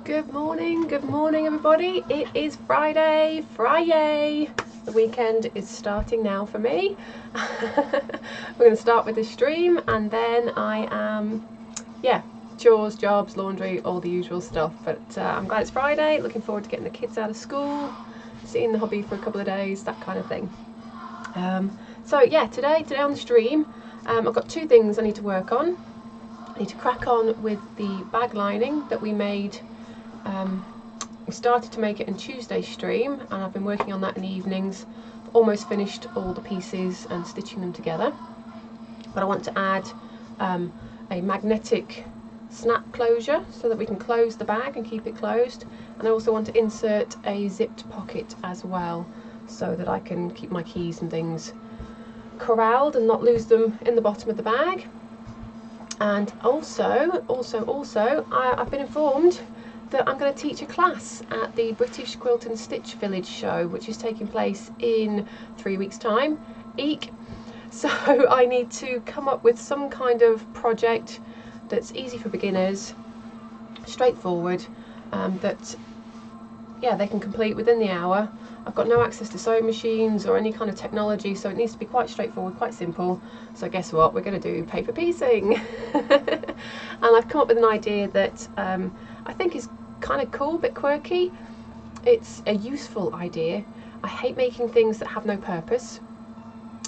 Good morning everybody. It is Friday. The weekend is starting now for me. We're going to start with the stream and then I am, chores, jobs, laundry, all the usual stuff. But I'm glad it's Friday, looking forward to getting the kids out of school, seeing the hubby for a couple of days, that kind of thing. Today on the stream, I've got two things I need to work on. I need to crack on with the bag lining that we made. We started to make it in Tuesday's stream and I've been working on that in the evenings. Almost finished all the pieces and stitching them together. But I want to add a magnetic snap closure so that we can close the bag and keep it closed. And I also want to insert a zipped pocket as well so that I can keep my keys and things corralled and not lose them in the bottom of the bag. And also, I've been informed that I'm going to teach a class at the British Quilt and Stitch Village show, which is taking place in 3 weeks' time. Eek! So I need to come up with some kind of project that's easy for beginners, straightforward, that they can complete within the hour. I've got no access to sewing machines or any kind of technology, so it needs to be quite straightforward, quite simple. So guess what? We're going to do paper piecing. And I've come up with an idea that I think is kind of cool, a bit quirky. It's a useful idea. I hate making things that have no purpose.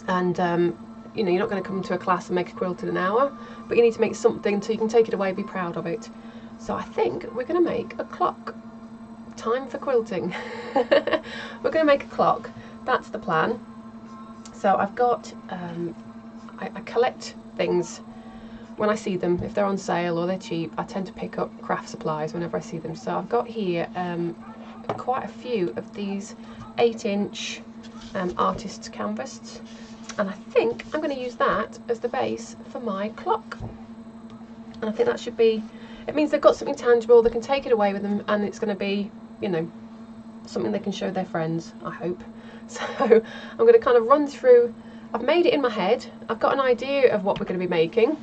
And you're not going to come to a class and make a quilt in an hour, but you need to make something so you can take it away, be proud of it. So I think we're going to make a clock. Time for quilting. We're going to make a clock. That's the plan. So I've got I collect things when I see them. If they're on sale or they're cheap, I tend to pick up craft supplies whenever I see them. So I've got here quite a few of these 8-inch artist's canvas, and I think I'm going to use that as the base for my clock. And I think that should be, it means they've got something tangible, they can take it away with them, and it's going to be, something they can show their friends, I hope. So I'm going to kind of run through. I've made it in my head. I've got an idea of what we're going to be making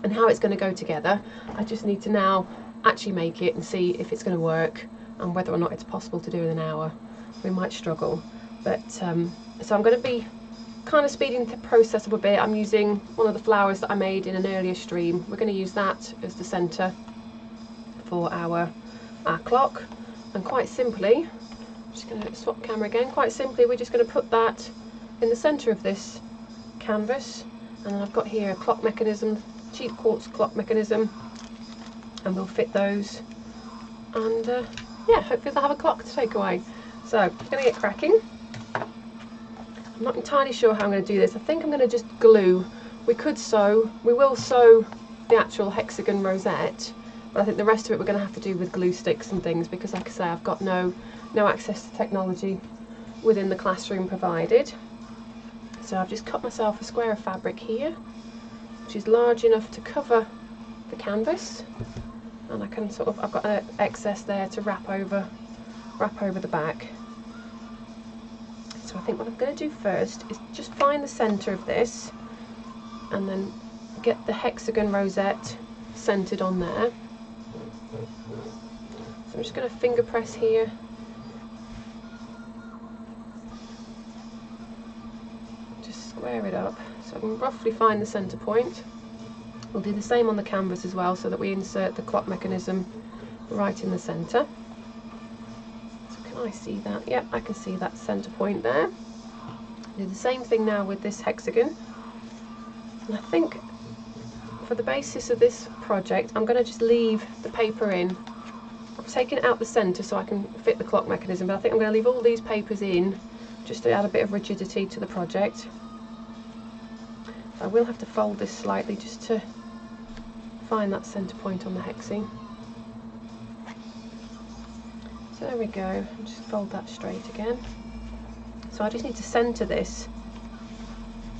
and how it's going to go together. I just need to now actually make it and see if it's going to work and whether or not it's possible to do in an hour. We might struggle, but so I'm going to be kind of speeding the process up a bit. I'm using one of the flowers that I made in an earlier stream. We're going to use that as the centre for our clock, and quite simply, I'm just going to swap camera again, quite simply we're just going to put that in the centre of this canvas, and then I've got here a clock mechanism, cheap quartz clock mechanism, and we'll fit those, and hopefully they'll have a clock to take away. So I'm going to get cracking. I'm not entirely sure how I'm going to do this. I think I'm going to just glue. We will sew the actual hexagon rosette, but I think the rest of it we're going to have to do with glue sticks and things, because like I say, I've got no access to technology within the classroom provided. So I've just cut myself a square of fabric here, which is large enough to cover the canvas, and I can I've got an excess there to wrap over the back. So I think what I'm going to do first is just find the centre of this and then get the hexagon rosette centred on there. So I'm just going to finger press here. Just square it up so I can roughly find the centre point. We'll do the same on the canvas as well, so that we insert the clock mechanism right in the centre. Can I see that? Yep, I can see that centre point there. Do the same thing now with this hexagon. And I think for the basis of this project, I'm going to just leave the paper in. I've taken it out the centre so I can fit the clock mechanism, but I think I'm going to leave all these papers in just to add a bit of rigidity to the project. I will have to fold this slightly just to find that centre point on the hexing. So there we go, just fold that straight again. So I just need to centre this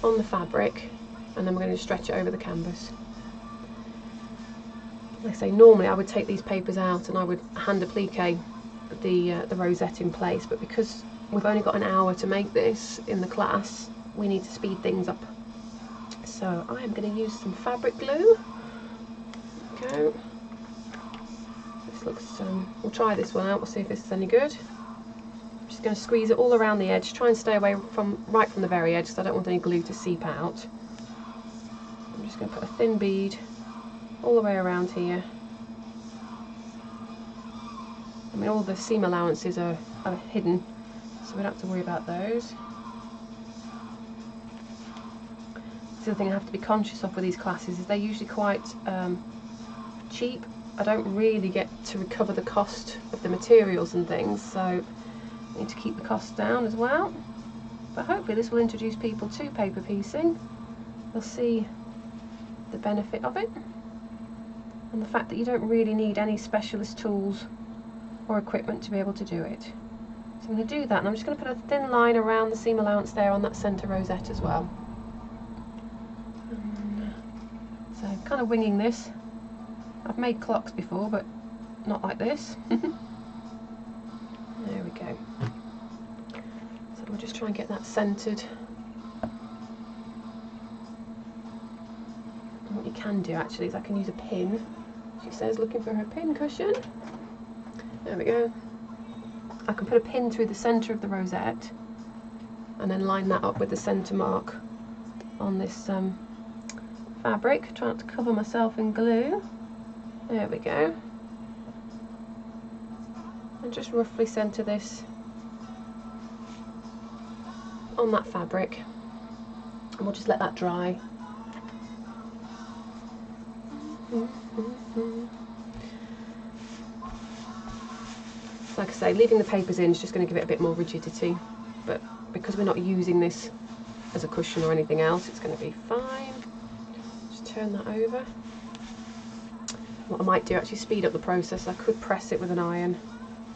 on the fabric, and then we're going to stretch it over the canvas. Like I say, normally I would take these papers out and I would hand applique the rosette in place, but because we've only got an hour to make this in the class, we need to speed things up. So I am going to use some fabric glue. There we go. This looks, we'll try this one out, we'll see if this is any good. I'm just going to squeeze it all around the edge, try and stay away from right from the very edge because I don't want any glue to seep out. I'm just going to put a thin bead all the way around here. I mean, all the seam allowances are hidden, so we don't have to worry about those. The other thing I have to be conscious of with these classes is they're usually quite cheap. I don't really get to recover the cost of the materials and things, so I need to keep the costs down as well. But hopefully this will introduce people to paper piecing. They'll see the benefit of it and the fact that you don't really need any specialist tools or equipment to be able to do it. So I'm going to do that, and I'm just going to put a thin line around the seam allowance there on that centre rosette as well. So kind of winging this. I've made clocks before, but not like this. There we go. So we'll just try and get that centred. And what you can do actually is I can use a pin. She says looking for her pin cushion. There we go. I can put a pin through the centre of the rosette and then line that up with the centre mark on this fabric. Try not to cover myself in glue. There we go. And just roughly centre this on that fabric. And we'll just let that dry. Like I say, leaving the papers in is just going to give it a bit more rigidity, but because we're not using this as a cushion or anything else, it's going to be fine. Just turn that over. What I might do, actually speed up the process, I could press it with an iron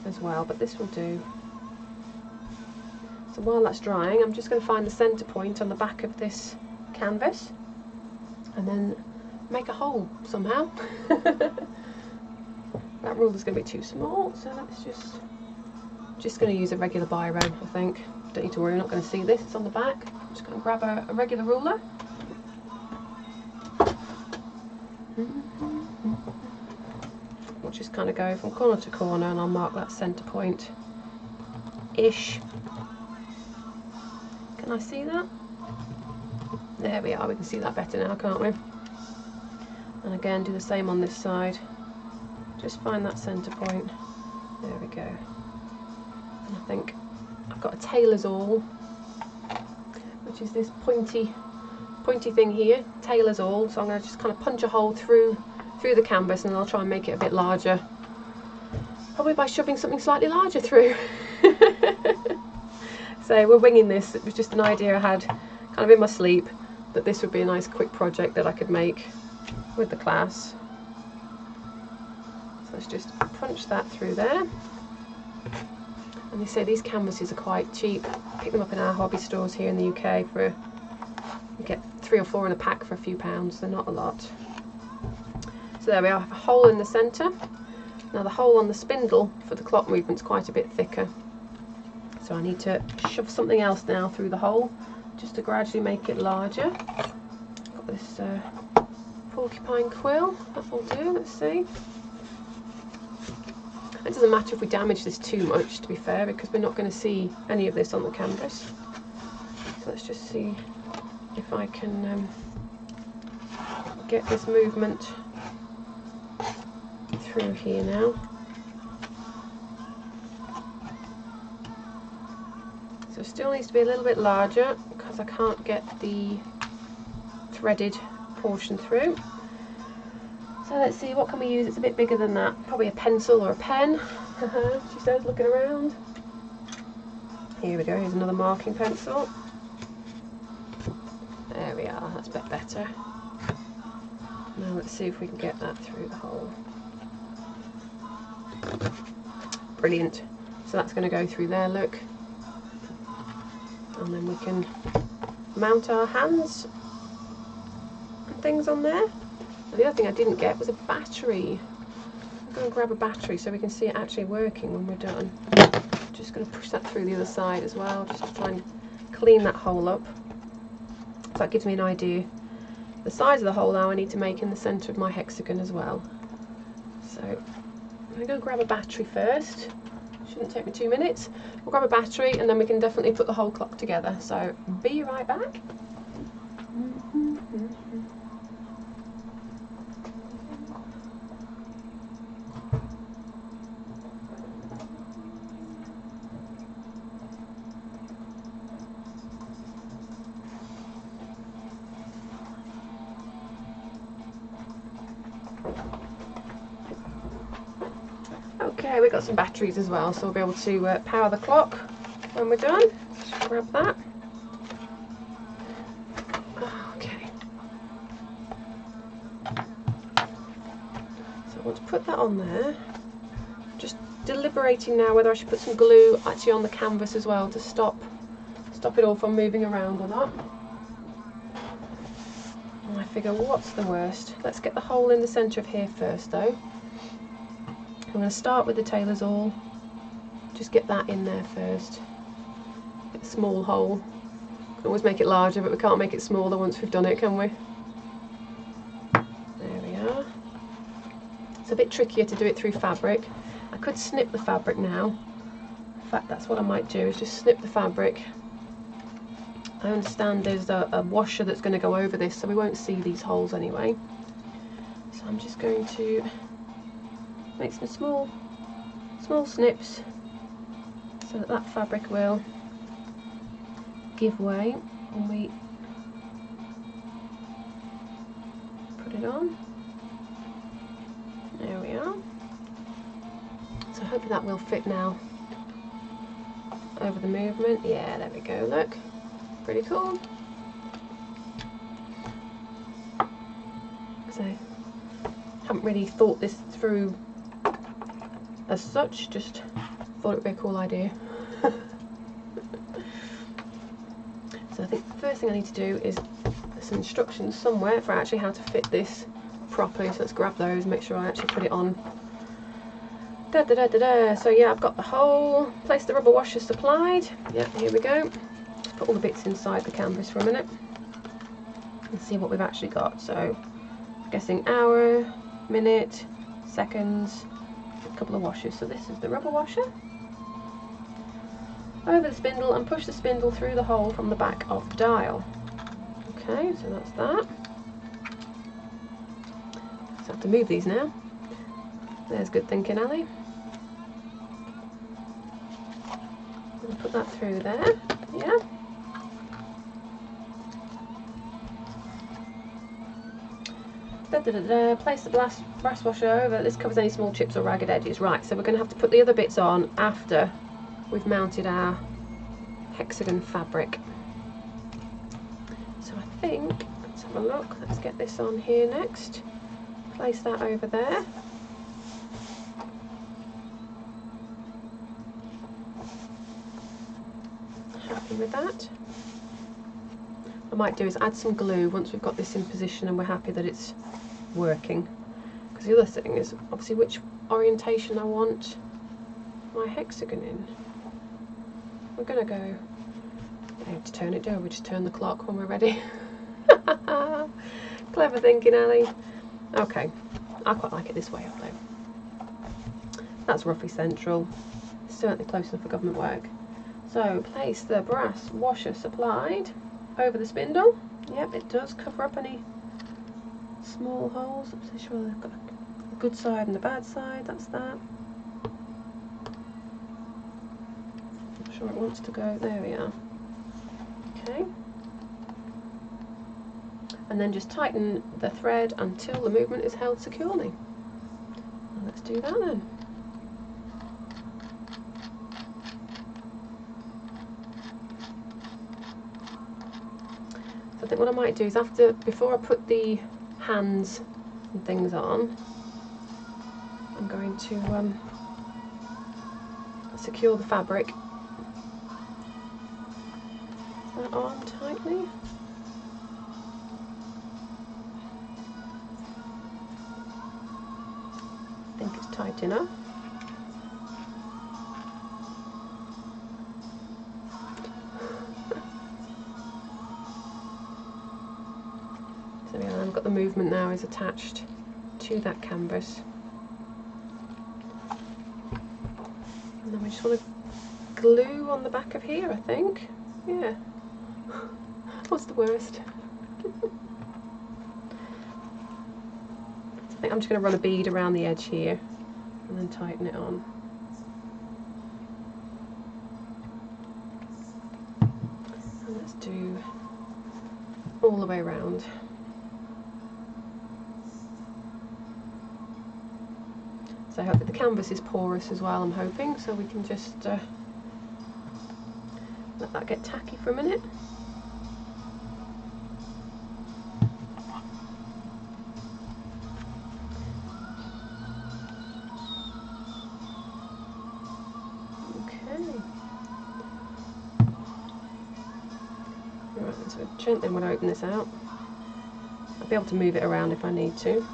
as well, but this will do. So while that's drying, I'm just going to find the centre point on the back of this canvas and then make a hole somehow. That ruler's going to be too small, so let's just going to use a regular biro, I think. Don't need to worry, we're not going to see this, it's on the back. I'm just going to grab a regular ruler. We'll just kind of go from corner to corner and I'll mark that centre point-ish. Can I see that? There we are, we can see that better now, can't we? And again, do the same on this side. Just find that centre point. There we go. And I think I've got a tailor's awl, which is this pointy thing here, tailor's awl. So I'm going to just kind of punch a hole through the canvas, and then I'll try and make it a bit larger. Probably by shoving something slightly larger through. So we're winging this. It was just an idea I had kind of in my sleep that this would be a nice quick project that I could make with the class. Let's just punch that through there. And they say these canvases are quite cheap. Pick them up in our hobby stores here in the UK for, you get 3 or 4 in a pack for a few pounds. They're not a lot. So there we are, I have a hole in the centre. Now the hole on the spindle for the clock movement's quite a bit thicker. So I need to shove something else now through the hole just to gradually make it larger. Got this porcupine quill, that will do, let's see. It doesn't matter if we damage this too much, to be fair, because we're not going to see any of this on the canvas. So let's just see if I can get this movement through here now. So it still needs to be a little bit larger because I can't get the threaded portion through. So let's see, what can we use? It's a bit bigger than that. Probably a pencil or a pen. She says, looking around. Here we go, here's another marking pencil. There we are, that's a bit better. Now let's see if we can get that through the hole. Brilliant. So that's going to go through there, look. And then we can mount our hands and things on there. The other thing I didn't get was a battery. I'm going to grab a battery so we can see it actually working when we're done. Just going to push that through the other side as well, just to try and clean that hole up. So that gives me an idea. The size of the hole now I need to make in the centre of my hexagon as well. So I'm going to go grab a battery first. Shouldn't take me 2 minutes. We'll grab a battery and then we can definitely put the whole clock together. So be right back. Okay, we've got some batteries as well, so we'll be able to power the clock when we're done. Just grab that. Okay. So I want to put that on there. Just deliberating now whether I should put some glue actually on the canvas as well to stop it all from moving around or not. And I figure, what's the worst? Let's get the hole in the centre of here first though. I'm going to start with the tailor's awl, just get that in there first, get a small hole. Can always make it larger, but we can't make it smaller once we've done it, can we? There we are. It's a bit trickier to do it through fabric. I could snip the fabric now. In fact, that's what I might do, is just snip the fabric. I understand there's a washer that's going to go over this, so we won't see these holes anyway. So I'm just going to make some small snips so that fabric will give way when we put it on. There we are. So hopefully that will fit now over the movement. Yeah, there we go, look. Pretty cool. So haven't really thought this through as such, just thought it would be a cool idea. So I think the first thing I need to do is there's some instructions somewhere for actually how to fit this properly, so let's grab those, make sure I actually put it on. So yeah, I've got the hole, place the rubber washer supplied. Yep, here we go. Let's put all the bits inside the canvas for a minute and see what we've actually got. So I'm guessing hour, minute, seconds, a couple of washers. So this is the rubber washer. Over the spindle and push the spindle through the hole from the back of the dial. Okay, so that's that. Just have to move these now. There's good thinking, Ali. I'll put that through there. Yeah. Place the brass washer over. This covers any small chips or ragged edges. Right, so we're going to have to put the other bits on after we've mounted our hexagon fabric. So I think, let's have a look, let's get this on here next. Place that over there. Happy with that. What I might do is add some glue once we've got this in position and we're happy that it's working. Because the other thing is obviously which orientation I want my hexagon in. We're going to go, I don't have to turn it, do we? Just turn the clock when we're ready. Clever thinking, Ali. Okay, I quite like it this way up though. That's roughly central, certainly close enough for government work. So place the brass washer supplied over the spindle. Yep, it does cover up any small holes. I'm pretty sure they've got a good side and a bad side, that's that. Not sure it wants to go, there we are. Okay. And then just tighten the thread until the movement is held securely. And let's do that then. So I think what I might do is before I put the hands and things on, I'm going to secure the fabric. Is that on tightly? I think it's tight enough. So yeah, I've got the movement now is attached to that canvas. just want to glue on the back of here, I think. Yeah. What's the worst? I think I'm just going to run a bead around the edge here and then tighten it on. And let's do all the way around. So I hope that the canvas is porous as well, I'm hoping, so we can just let that get tacky for a minute. Right, so gently when I open this out, I'll be able to move it around if I need to.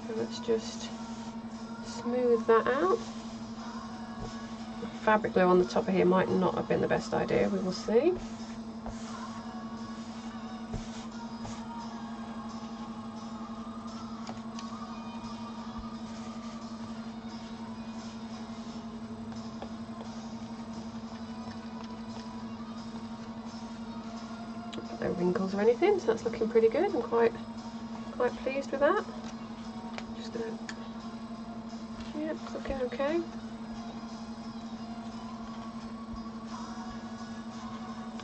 So let's just smooth that out. Fabric glue on the top of here might not have been the best idea, we will see. No wrinkles or anything, so that's looking pretty good. I'm quite pleased with that. Just gonna, yeah, it's looking okay.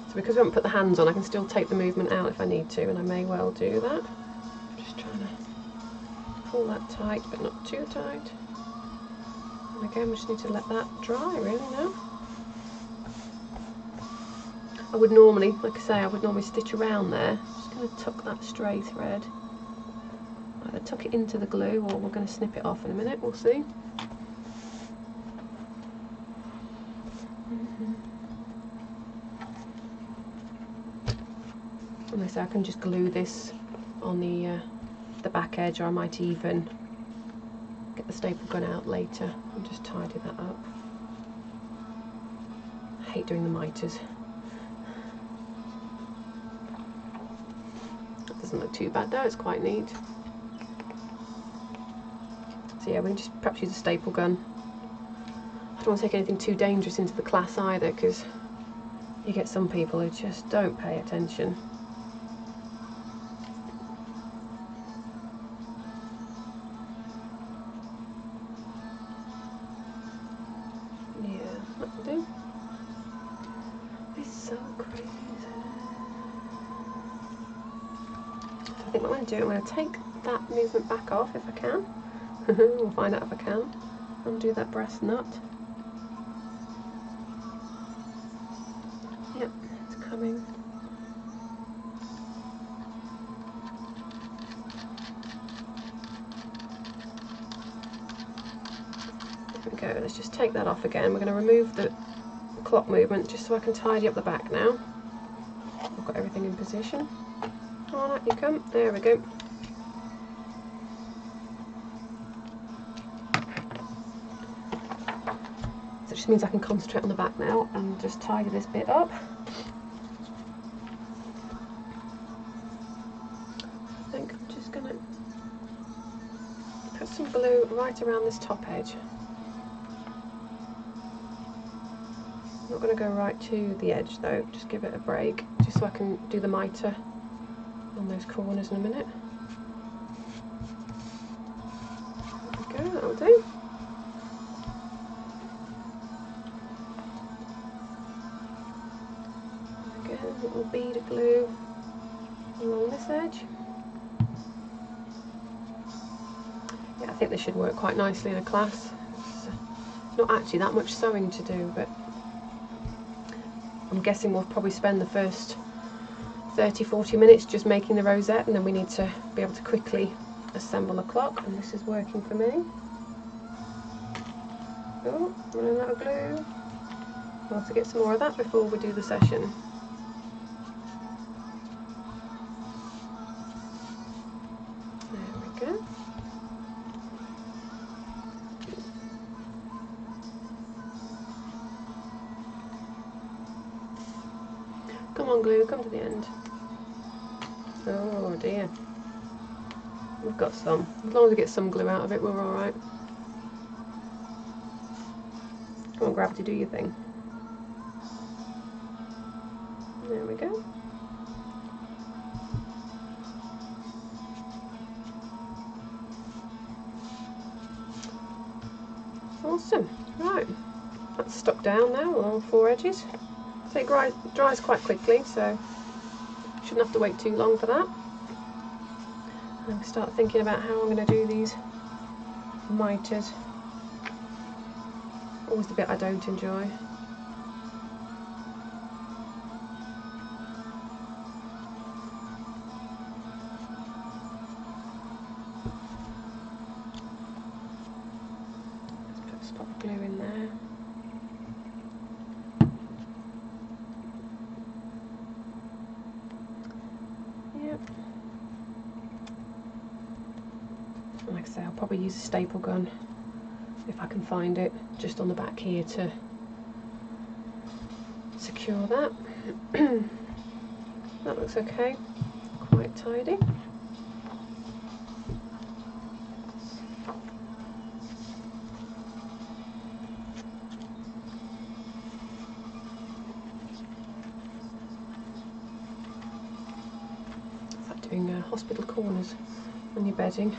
So because we haven't put the hands on, I can still take the movement out if I need to, and I may well do that. Just trying to pull that tight, but not too tight. And again, we just need to let that dry really now. I would normally, like I say, I would normally stitch around there. I'm just going to tuck that stray thread. Either tuck it into the glue or we're going to snip it off in a minute, we'll see. And like I say, I can just glue this on the back edge, or I might even get the staple gun out later and just tidy that up. I hate doing the miters. Doesn't look too bad though, it's quite neat. So yeah, we can just perhaps use a staple gun. I don't want to take anything too dangerous into the class either, because you get some people who just don't pay attention. Yeah, that'll do. It's so crazy. I think what I'm going to do, I'm going to take that movement back off if I can. We'll find out if I can. Undo that brass nut. Yep, it's coming. There we go, let's just take that off again. We're going to remove the clock movement just so I can tidy up the back now. I've got everything in position. On up you come, there we go. So it just means I can concentrate on the back now and just tidy this bit up. I think I'm just going to put some glue right around this top edge. I'm not going to go right to the edge though, just give it a break, just so I can do the mitre on those corners in a minute. There we go, that'll do. Again, a little bead of glue along this edge. Yeah, I think this should work quite nicely in a class. It's not actually that much sewing to do, but I'm guessing we'll probably spend the first 30-40 minutes just making the rosette, and then we need to be able to quickly assemble a clock, and this is working for me. Oh, running out of glue. We'll have to get some more of that before we do the session. There we go. Come on glue, come to the end. Oh dear. We've got some. As long as we get some glue out of it, we're alright. Come on, Gravity, do your thing. There we go. Awesome. Right, that's stuck down now on all 4 edges. So it dries quite quickly, so shouldn't have to wait too long for that. And start thinking about how I'm going to do these mitres. Always the bit I don't enjoy. Let's put spot glue in there. Yep. Like I say, I'll probably use a staple gun if I can find it, just on the back here to secure that. That looks okay, quite tidy. It's like doing hospital corners on your bedding. So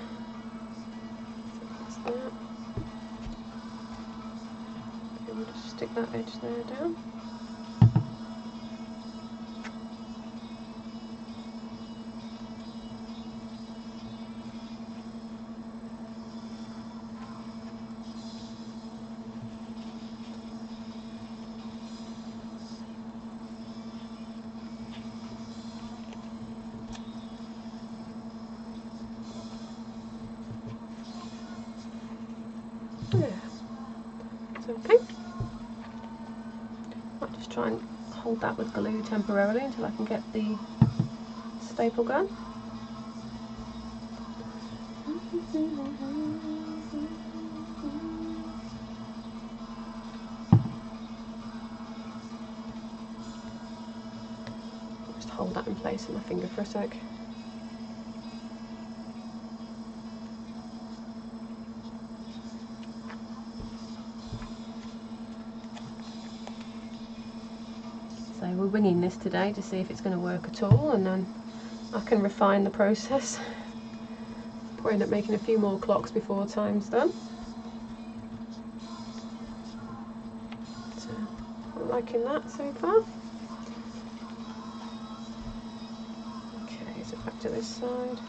that's that. We'll just stick that edge there down. Yeah, it's okay. I'll just try and hold that with glue temporarily until I can get the staple gun. Just hold that in place with my finger for a sec. So we're winging this today to see if it's going to work at all, and then I can refine the process. Probably end up making a few more clocks before time's done. So I'm liking that so far. Okay, so back to this side.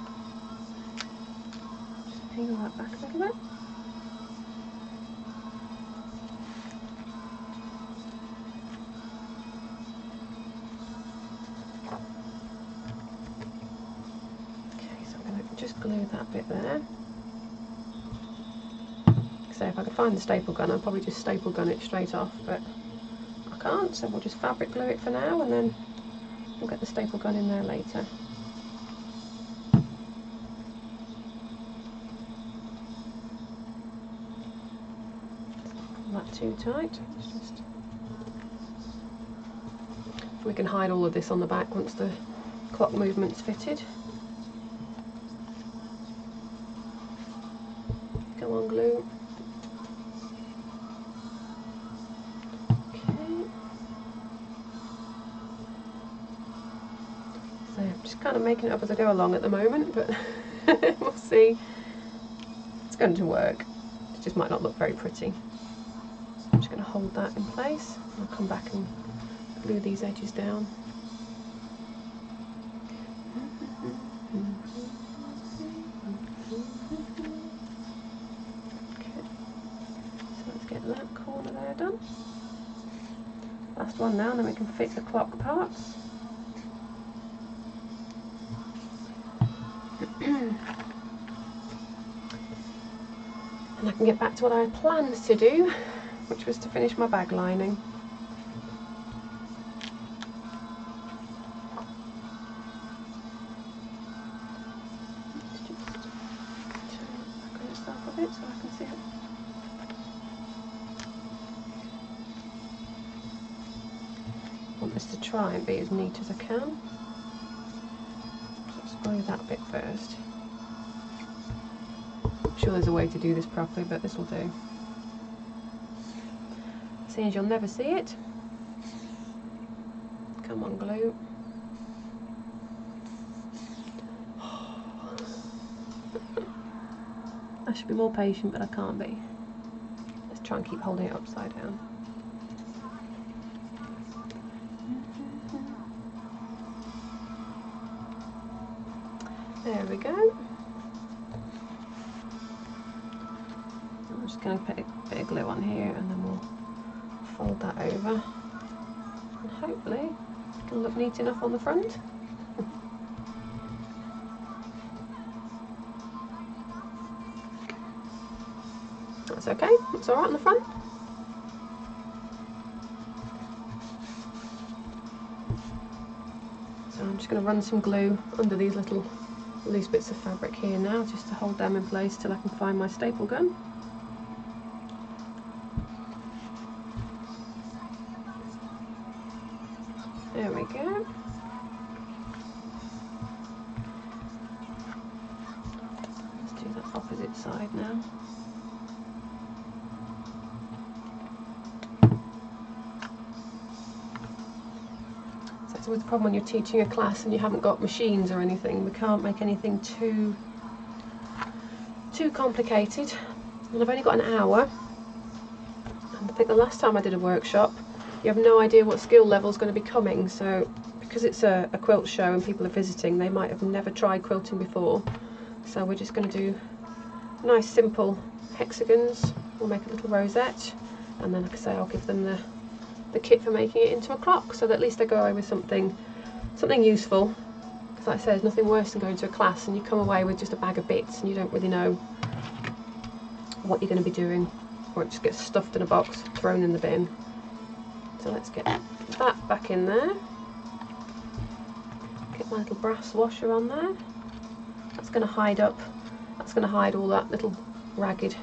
Just peel that back a little bit. Just glue that bit there. So if I could find the staple gun, I'd probably just staple gun it straight off, but I can't, so we'll just fabric glue it for now, and then we'll get the staple gun in there later. Not too tight. We can hide all of this on the back once the clock movement's fitted. Go on, glue. Okay. So I'm just kind of making it up as I go along at the moment, but we'll see. It's going to work. It just might not look very pretty. So I'm just going to hold that in place. I'll come back and glue these edges down. That corner there done. Last one now, and then we can fit the clock parts. And I can get back to what I had planned to do, which was to finish my bag lining. Let's just turn it back on itself a bit so I can see it. I want this to try and be as neat as I can. Let's glue that bit first. I'm sure there's a way to do this properly, but this will do. seeing as you'll never see it. Come on, glue. I should be more patient, but I can't be. Let's try and keep holding it upside down. There we go. I'm just going to put a bit of glue on here and then we'll fold that over. And hopefully it'll look neat enough on the front. That's okay, it's alright on the front. So I'm just going to run some glue under these little loose bits of fabric here now, just to hold them in place till I can find my staple gun. There we go. Let's do the opposite side now. That's always the problem when you're teaching a class and you haven't got machines or anything. We can't make anything too complicated. And I've only got an hour. And I think the last time I did a workshop, you have no idea what skill level is going to be coming. So because it's a quilt show and people are visiting, they might have never tried quilting before. So we're just going to do nice simple hexagons. We'll make a little rosette, and then like I say, I'll give them the kit for making it into a clock, so that at least they go away with something useful. Because like I said, there's nothing worse than going to a class and you come away with just a bag of bits and you don't really know what you're going to be doing, or it just gets stuffed in a box, thrown in the bin. So let's get that back in there. Get my little brass washer on there. That's going to hide all that little ragged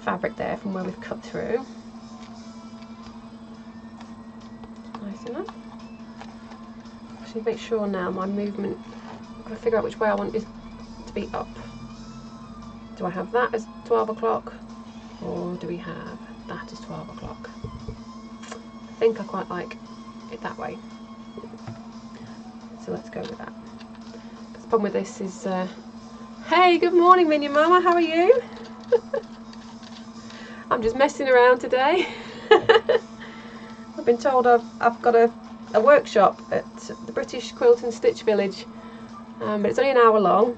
fabric there from where we've cut through. Nice enough. Actually, make sure now my movement, I've got to figure out which way I want it to be up. Do I have that as 12 o'clock, or do we have that as 12 o'clock? I think I quite like it that way. So let's go with that. The problem with this is, hey, good morning Minion Mama, how are you? I'm just messing around today. I've been told I've got a workshop at the British Quilt and Stitch Village, but it's only an hour long,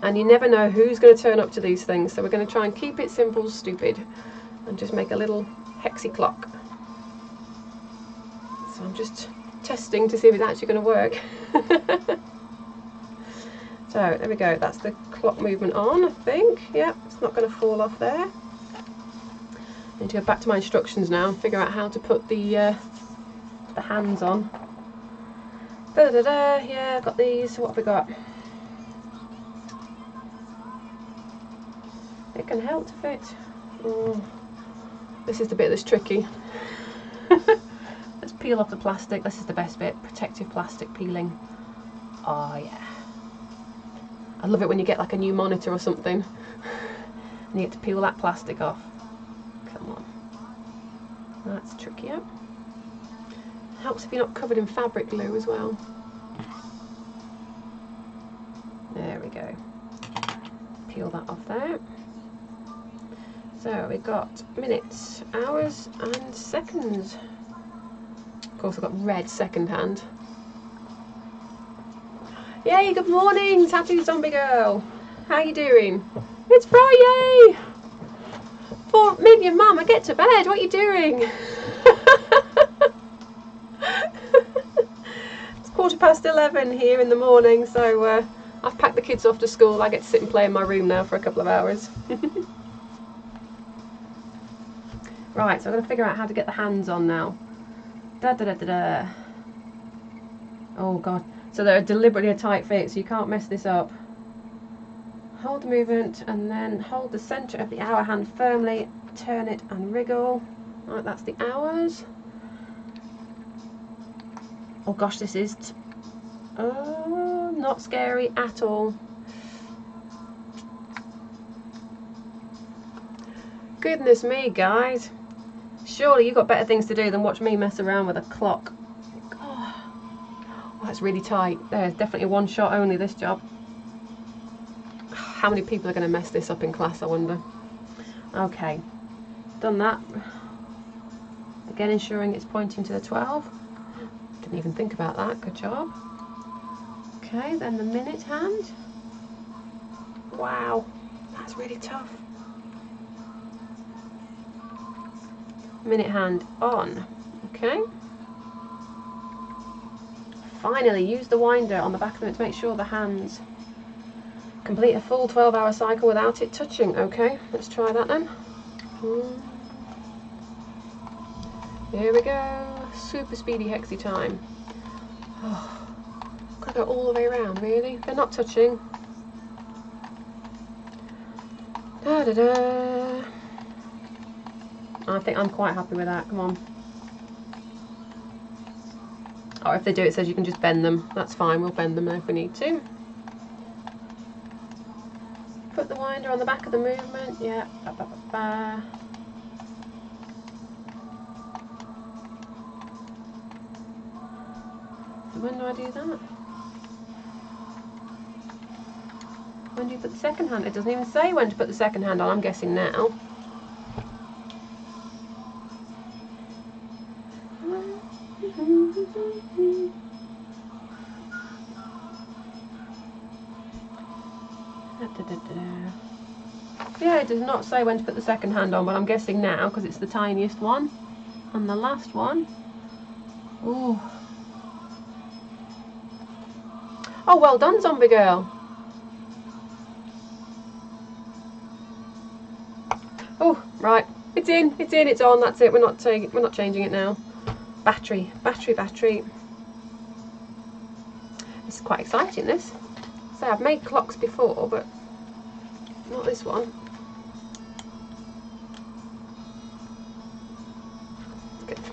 and you never know who's going to turn up to these things, so we're going to try and keep it simple, stupid, and just make a little hexy clock. So I'm just testing to see if it's actually going to work. So there we go, that's the clock movement on, I think. Yep, it's not going to fall off there. I need to go back to my instructions now and figure out how to put the hands on. Yeah, I've got these. What have we got? It can help to fit. Oh, this is the bit that's tricky. Let's peel off the plastic. This is the best bit, protective plastic peeling. Oh yeah. I love it when you get like a new monitor or something and you get to peel that plastic off. Come on. That's trickier. Helps if you're not covered in fabric glue as well. There we go. Peel that off there. So we've got minutes, hours and seconds. Of course I've got red second hand. Yay, good morning, Tattoo Zombie Girl. How you doing? It's Friday! For Minion Mama, get to bed, what are you doing? It's 11:15 here in the morning, so I've packed the kids off to school. I get to sit and play in my room now for a couple of hours. Right, so I've got to figure out how to get the hands on now. Oh god. So they're deliberately a tight fit, so you can't mess this up. Hold the movement and then hold the centre of the hour hand firmly, turn it and wriggle. Right, that's the hours. Oh gosh, this is not scary at all. Goodness me, guys. Surely you've got better things to do than watch me mess around with a clock. Oh, that's really tight. There's definitely one shot only, this job. How many people are going to mess this up in class, I wonder. Okay, done that. Again, ensuring it's pointing to the 12. Didn't even think about that, good job. Okay, then the minute hand. Wow, that's really tough. Minute hand on. Okay. Finally, use the winder on the back of them to make sure the hands complete a full 12-hour cycle without it touching. Okay, let's try that then. Here we go. Super speedy hexy time. Oh, gotta go all the way around, really? They're not touching. Da da da. I think I'm quite happy with that. Come on. Or if they do, it says you can just bend them. That's fine. We'll bend them if we need to. Put the winder on the back of the movement. Yeah. Ba, ba, ba, ba. So when do I do that? When do you put the second hand? It doesn't even say when to put the second hand on. I'm guessing now. Yeah, it does not say when to put the second hand on, but I'm guessing now because it's the tiniest one. And the last one. Ooh. Oh, well done, zombie girl. Oh, right. It's in, it's on, that's it. We're not changing it now. Battery. This is quite exciting, this. So I've made clocks before, but not this one.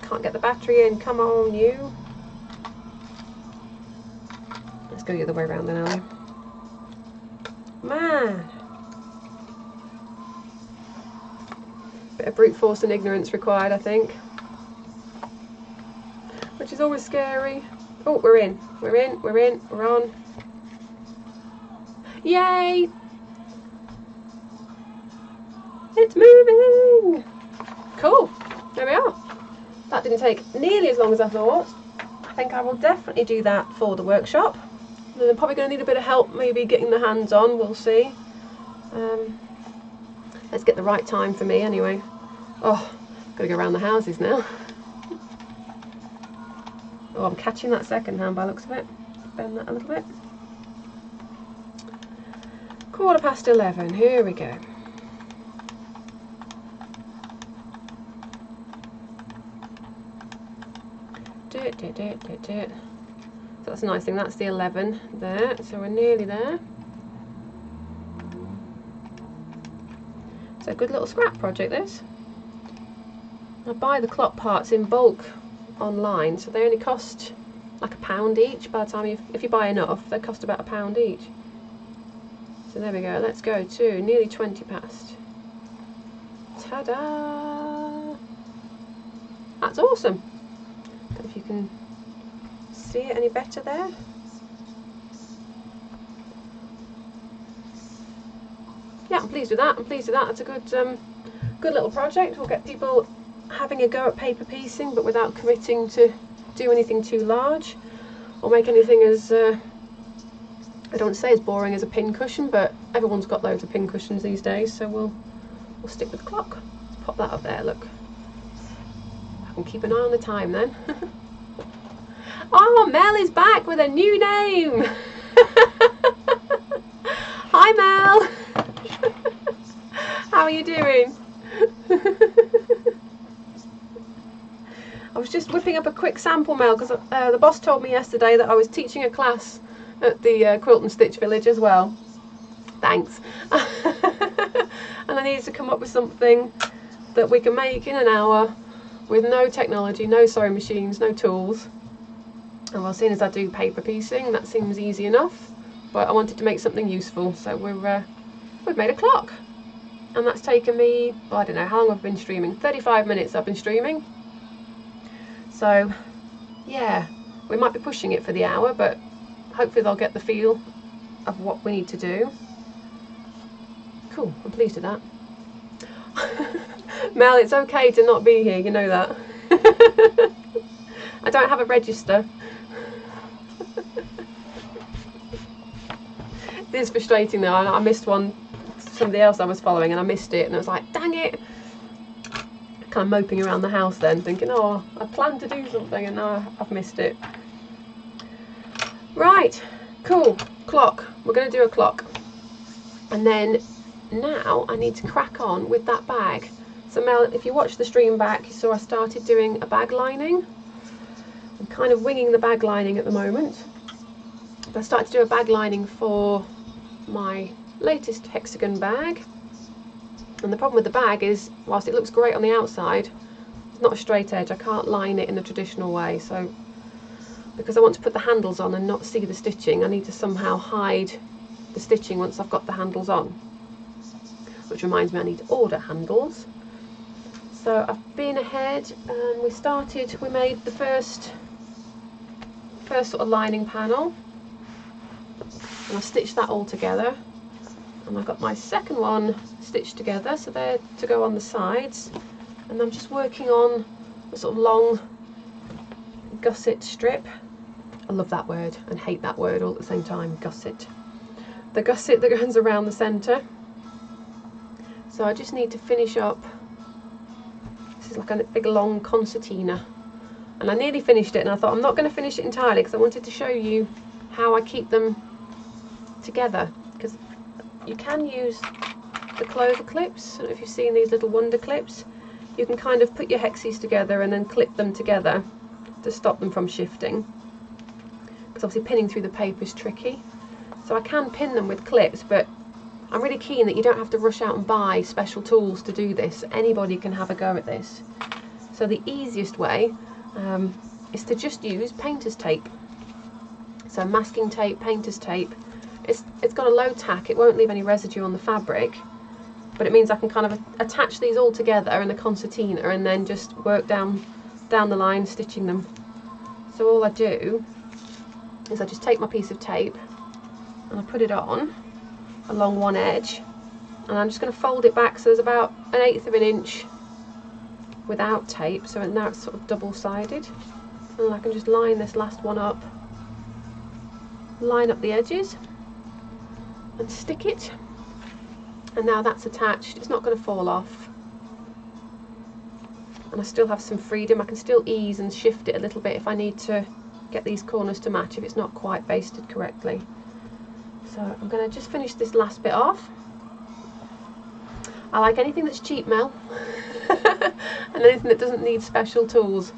Can't get the battery in. Come on, you. Let's go the other way around then, Ellie. Man. Bit of brute force and ignorance required, I think. Which is always scary. Oh, we're in. We're on. Yay! It's moving! Cool. There we are. That didn't take nearly as long as I thought. I think I will definitely do that for the workshop. I'm probably going to need a bit of help, maybe getting the hands on, we'll see. Let's get the right time for me anyway. Oh, got to go around the houses now. Oh, I'm catching that second hand by the looks of it. Bend that a little bit. 11:15, here we go. So that's a nice thing, that's the 11 there, so we're nearly there. It's a good little scrap project, this. I buy the clock parts in bulk online, so they only cost like £1 each. By the time if you buy enough, they cost about £1 each. So there we go, let's go to nearly 20 past. Ta-da! That's awesome. Don't know if you can see it any better there. Yeah, I'm pleased with that. That's a good good little project. We'll get people having a go at paper piecing, but without committing to do anything too large or make anything as I don't say as boring as a pin cushion, but everyone's got loads of pin cushions these days, so we'll stick with the clock. Let's pop that up there, look. I can keep an eye on the time then. Oh, Mel is back with a new name. Hi Mel. How are you doing? I was just whipping up a quick sample, Mel, because the boss told me yesterday that I was teaching a class at the Quilt and Stitch Village as well. Thanks. And I needed to come up with something that we can make in an hour with no technology, no sewing machines, no tools. And well, seeing as I do paper piecing, that seems easy enough. But I wanted to make something useful, so we've made a clock. and that's taken me, well, I don't know how long I've been streaming, 35 minutes I've been streaming. So yeah, we might be pushing it for the hour, but hopefully they'll get the feel of what we need to do. Cool, I'm pleased with that. Mel, it's okay to not be here, you know that. I don't have a register. It is frustrating though. I missed one, somebody else I was following, and I missed it, and I was like, dang it. Kind of moping around the house then, thinking, oh, I planned to do something and now I've missed it. Right, cool, clock. We're going to do a clock. And then now I need to crack on with that bag. So Mel, if you watched the stream back, you saw I started doing a bag lining. I'm kind of winging the bag lining at the moment. But I started to do a bag lining for my latest hexagon bag. And the problem with the bag is, whilst it looks great on the outside, it's not a straight edge. I can't line it in the traditional way. So because I want to put the handles on and not see the stitching, I need to somehow hide the stitching once I've got the handles on. Which reminds me, I need to order handles. So I've been ahead and we made the first sort of lining panel. And I've stitched that all together. And I've got my second one stitched together, so they're to go on the sides. And I'm just working on a sort of long gusset strip. I love that word and hate that word all at the same time, gusset. The gusset that goes around the centre. So I just need to finish up. This is like a big long concertina. And I nearly finished it, and I thought I'm not going to finish it entirely because I wanted to show you how I keep them together. Because you can use the clover clips. I don't know if you've seen these little wonder clips. You can kind of put your hexies together and then clip them together to stop them from shifting. Because obviously pinning through the paper is tricky. So I can pin them with clips, but I'm really keen that you don't have to rush out and buy special tools to do this. Anybody can have a go at this. So the easiest way is to just use painter's tape. So masking tape, painter's tape. It's got a low tack, it won't leave any residue on the fabric, but it means I can kind of attach these all together in a concertina and then just work down the line stitching them. So all I do is I just take my piece of tape and I put it on along one edge, and I'm just going to fold it back so there's about 1/8 of an inch without tape, so now it's sort of double-sided, and I can just line this last one up, line up the edges and stick it, and now that's attached. It's not going to fall off, and I still have some freedom. I can still ease and shift it a little bit if I need to get these corners to match if it's not quite basted correctly. So I'm going to just finish this last bit off. I like anything that's cheap, Mel, and anything that doesn't need special tools,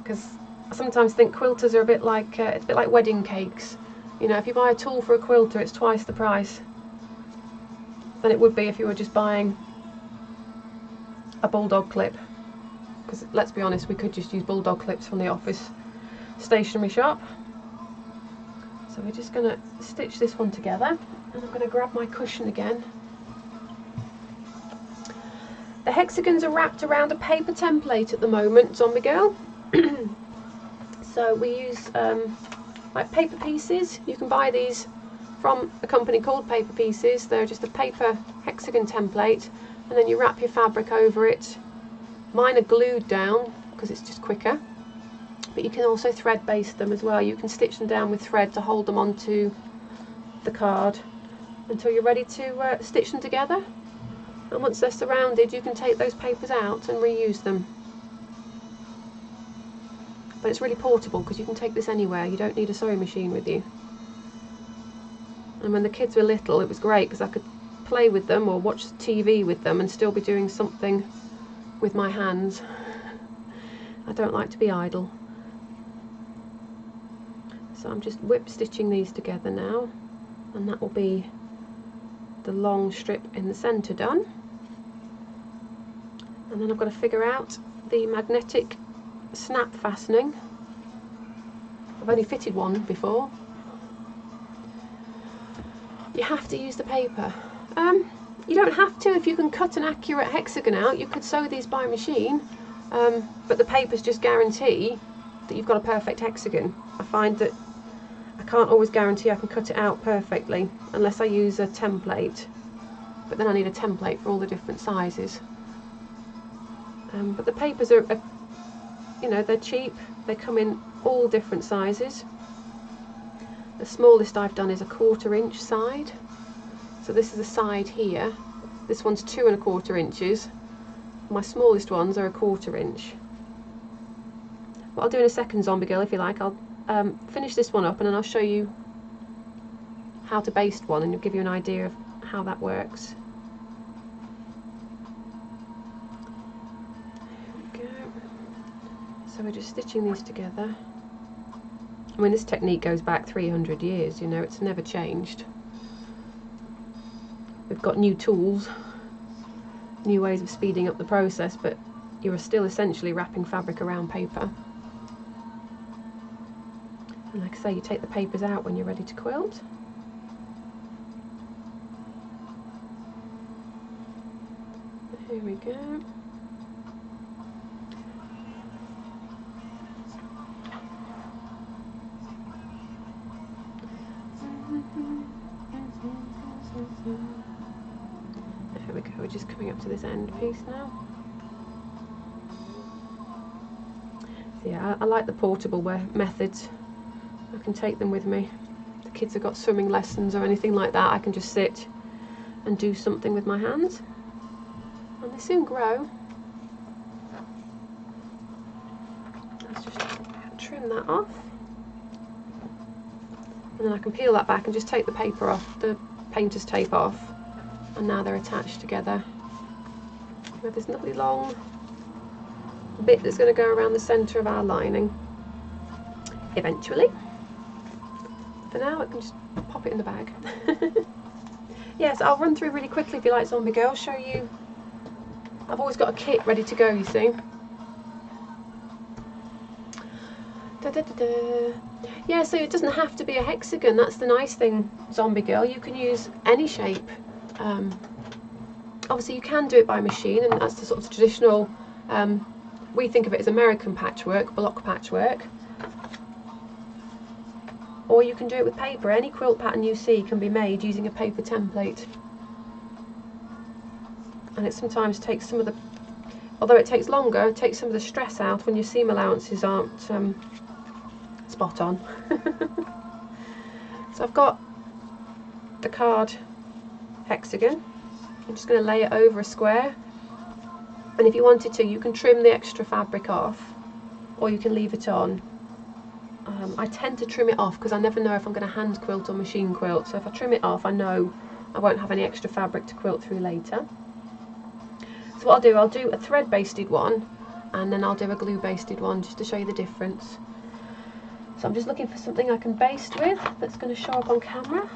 because I sometimes think quilters are a bit like it's a bit like wedding cakes. You know, if you buy a tool for a quilter, it's twice the price than it would be if you were just buying a bulldog clip. Because let's be honest, we could just use bulldog clips from the office stationery shop. So we're just going to stitch this one together, and I'm going to grab my cushion again. The hexagons are wrapped around a paper template at the moment, Zombie Girl. So we use like paper pieces. You can buy these from a company called Paper Pieces. They're just a paper hexagon template, and then you wrap your fabric over it. Mine are glued down because it's just quicker, but you can also thread baste them as well. You can stitch them down with thread to hold them onto the card until you're ready to stitch them together. And once they're surrounded, you can take those papers out and reuse them. But it's really portable because you can take this anywhere. You don't need a sewing machine with you. And when the kids were little, it was great because I could play with them or watch TV with them and still be doing something with my hands. I don't like to be idle. So I'm just whip stitching these together now, and that will be the long strip in the centre done. And then I've got to figure out the magnetic snap fastening. I've only fitted one before. You have to use the paper. You don't have to. If you can cut an accurate hexagon out, you could sew these by machine, but the papers just guarantee that you've got a perfect hexagon. I find that I can't always guarantee I can cut it out perfectly unless I use a template, but then I need a template for all the different sizes. But the papers are, you know, they're cheap. They come in all different sizes. The smallest I've done is a 1/4 inch side. So this is a side here. This one's 2 1/4 inches. My smallest ones are a 1/4 inch. What I'll do in a second, Zombie Girl, if you like, I'll finish this one up and then I'll show you how to baste one and it'll give you an idea of how that works. There we go. So we're just stitching these together. I mean, this technique goes back 300 years, you know, it's never changed. We've got new tools, new ways of speeding up the process, but you're still essentially wrapping fabric around paper. And like I say, you take the papers out when you're ready to quilt. Here we go. There we go, we're just coming up to this end piece now. So yeah, I like the portable methods. I can take them with me. If the kids have got swimming lessons or anything like that, I can just sit and do something with my hands. And they soon grow. Let's just trim that off. And then I can peel that back and just take the paper off, the painter's tape off. And now they're attached together. We have this lovely long bit that's going to go around the centre of our lining. Eventually. For now, I can just pop it in the bag. Yes, I'll run through really quickly if you like, Zombie Girl, show you. I've always got a kit ready to go, you see. Yeah, so it doesn't have to be a hexagon. That's the nice thing, Zombie Girl. You can use any shape. Obviously, you can do it by machine, and that's the sort of traditional. We think of it as American patchwork, block patchwork. Or you can do it with paper. Any quilt pattern you see can be made using a paper template. And it sometimes takes some of the, although it takes longer, it takes some of the stress out when your seam allowances aren't spot on. So I've got the card hexagon. I'm just going to lay it over a square. And if you wanted to, you can trim the extra fabric off, or you can leave it on. I tend to trim it off because I never know if I'm going to hand quilt or machine quilt. So if I trim it off, I know I won't have any extra fabric to quilt through later. So what I'll do a thread basted one, and then I'll do a glue basted one just to show you the difference. So I'm just looking for something I can baste with that's going to show up on camera.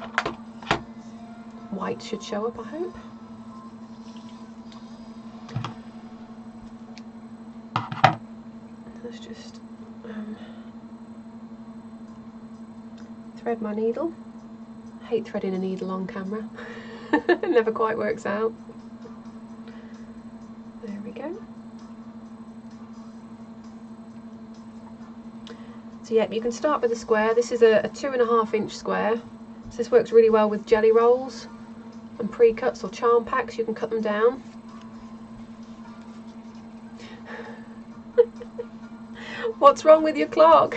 White should show up, I hope. Let's just thread my needle. I hate threading a needle on camera. It never quite works out. There we go. So yeah, you can start with a square. This is a 2 1/2 inch square. So this works really well with jelly rolls and pre-cuts or charm packs. You can cut them down. What's wrong with your clock?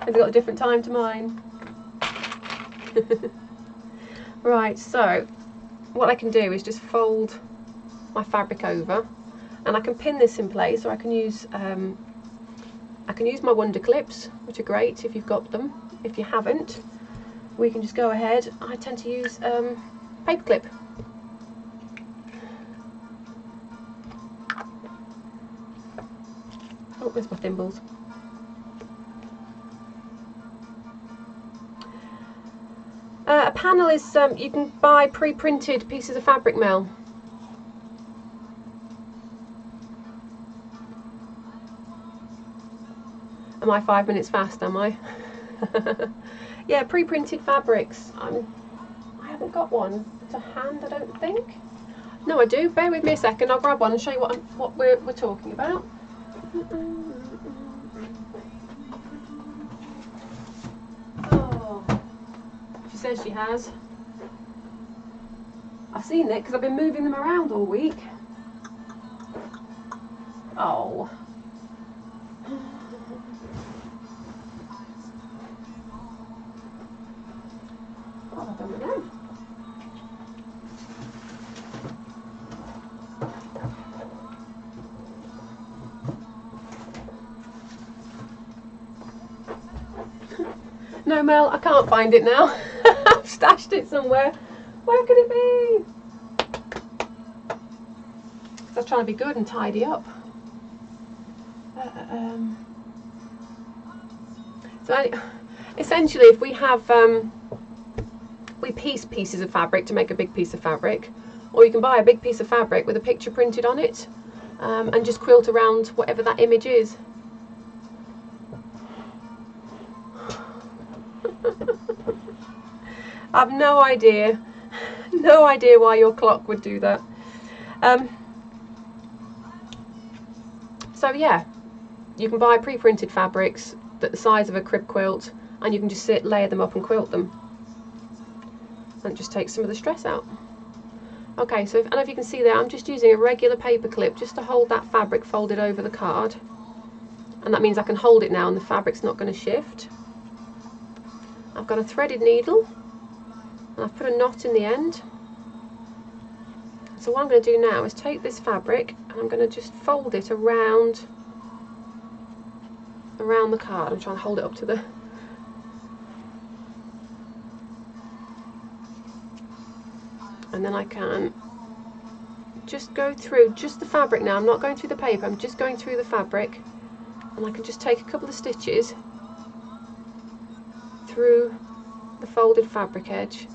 Has it got a different time to mine? Right, so what I can do is just fold my fabric over, and I can pin this in place, or I can use my wonder clips, which are great if you've got them. If you haven't, we can just go ahead. I tend to use paper clip. Oh, there's my thimbles. A panel is, you can buy pre-printed pieces of fabric mill. Am I 5 minutes fast, am I? Yeah, pre-printed fabrics. I haven't got one to hand, I don't think. No, I do. Bear with me a second. I'll grab one and show you what we're talking about. Oh, she says she has. I've seen it because I've been moving them around all week. Oh. What have I done with them? No, Mel, I can't find it now. I've stashed it somewhere. Where could it be? I was trying to be good and tidy up. So essentially, if we have we piece pieces of fabric to make a big piece of fabric, or you can buy a big piece of fabric with a picture printed on it, and just quilt around whatever that image is. I've no idea why your clock would do that. So yeah, you can buy pre-printed fabrics that the size of a crib quilt, and you can just layer them up and quilt them, and it just takes some of the stress out. Okay, so I don't know if you can see there, I'm just using a regular paper clip just to hold that fabric folded over the card, and that means I can hold it now and the fabric's not going to shift. I've got a threaded needle and I've put a knot in the end. So what I'm going to do now is take this fabric and I'm going to just fold it around the card. I'm trying to hold it up to the... And then I can just go through just the fabric now. I'm not going through the paper, I'm just going through the fabric, and I can just take a couple of stitches through the folded fabric edge,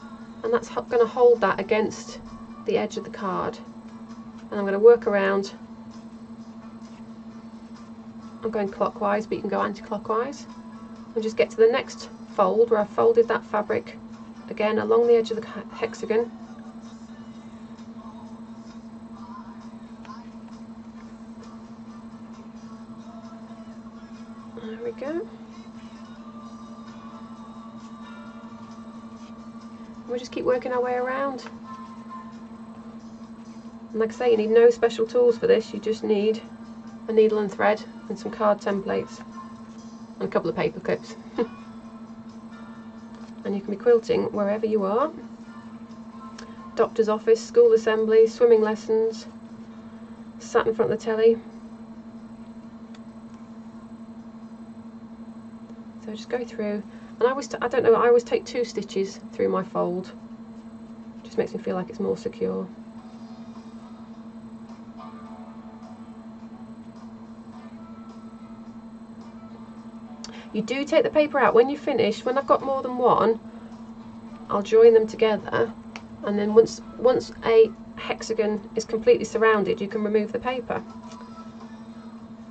and that's going to hold that against the edge of the card. And I'm going to work around. I'm going clockwise, but you can go anti-clockwise, and just get to the next fold where I've folded that fabric again along the edge of the hexagon. There we go. We'll just keep working our way around. And like I say, you need no special tools for this, you just need a needle and thread and some card templates and a couple of paper clips. And you can be quilting wherever you are. Doctor's office, school assembly, swimming lessons, sat in front of the telly. So just go through, and I always take 2 stitches through my fold. Just makes me feel like it's more secure. You do take the paper out when you finish. When I've got more than one, I'll join them together, and then once a hexagon is completely surrounded, you can remove the paper.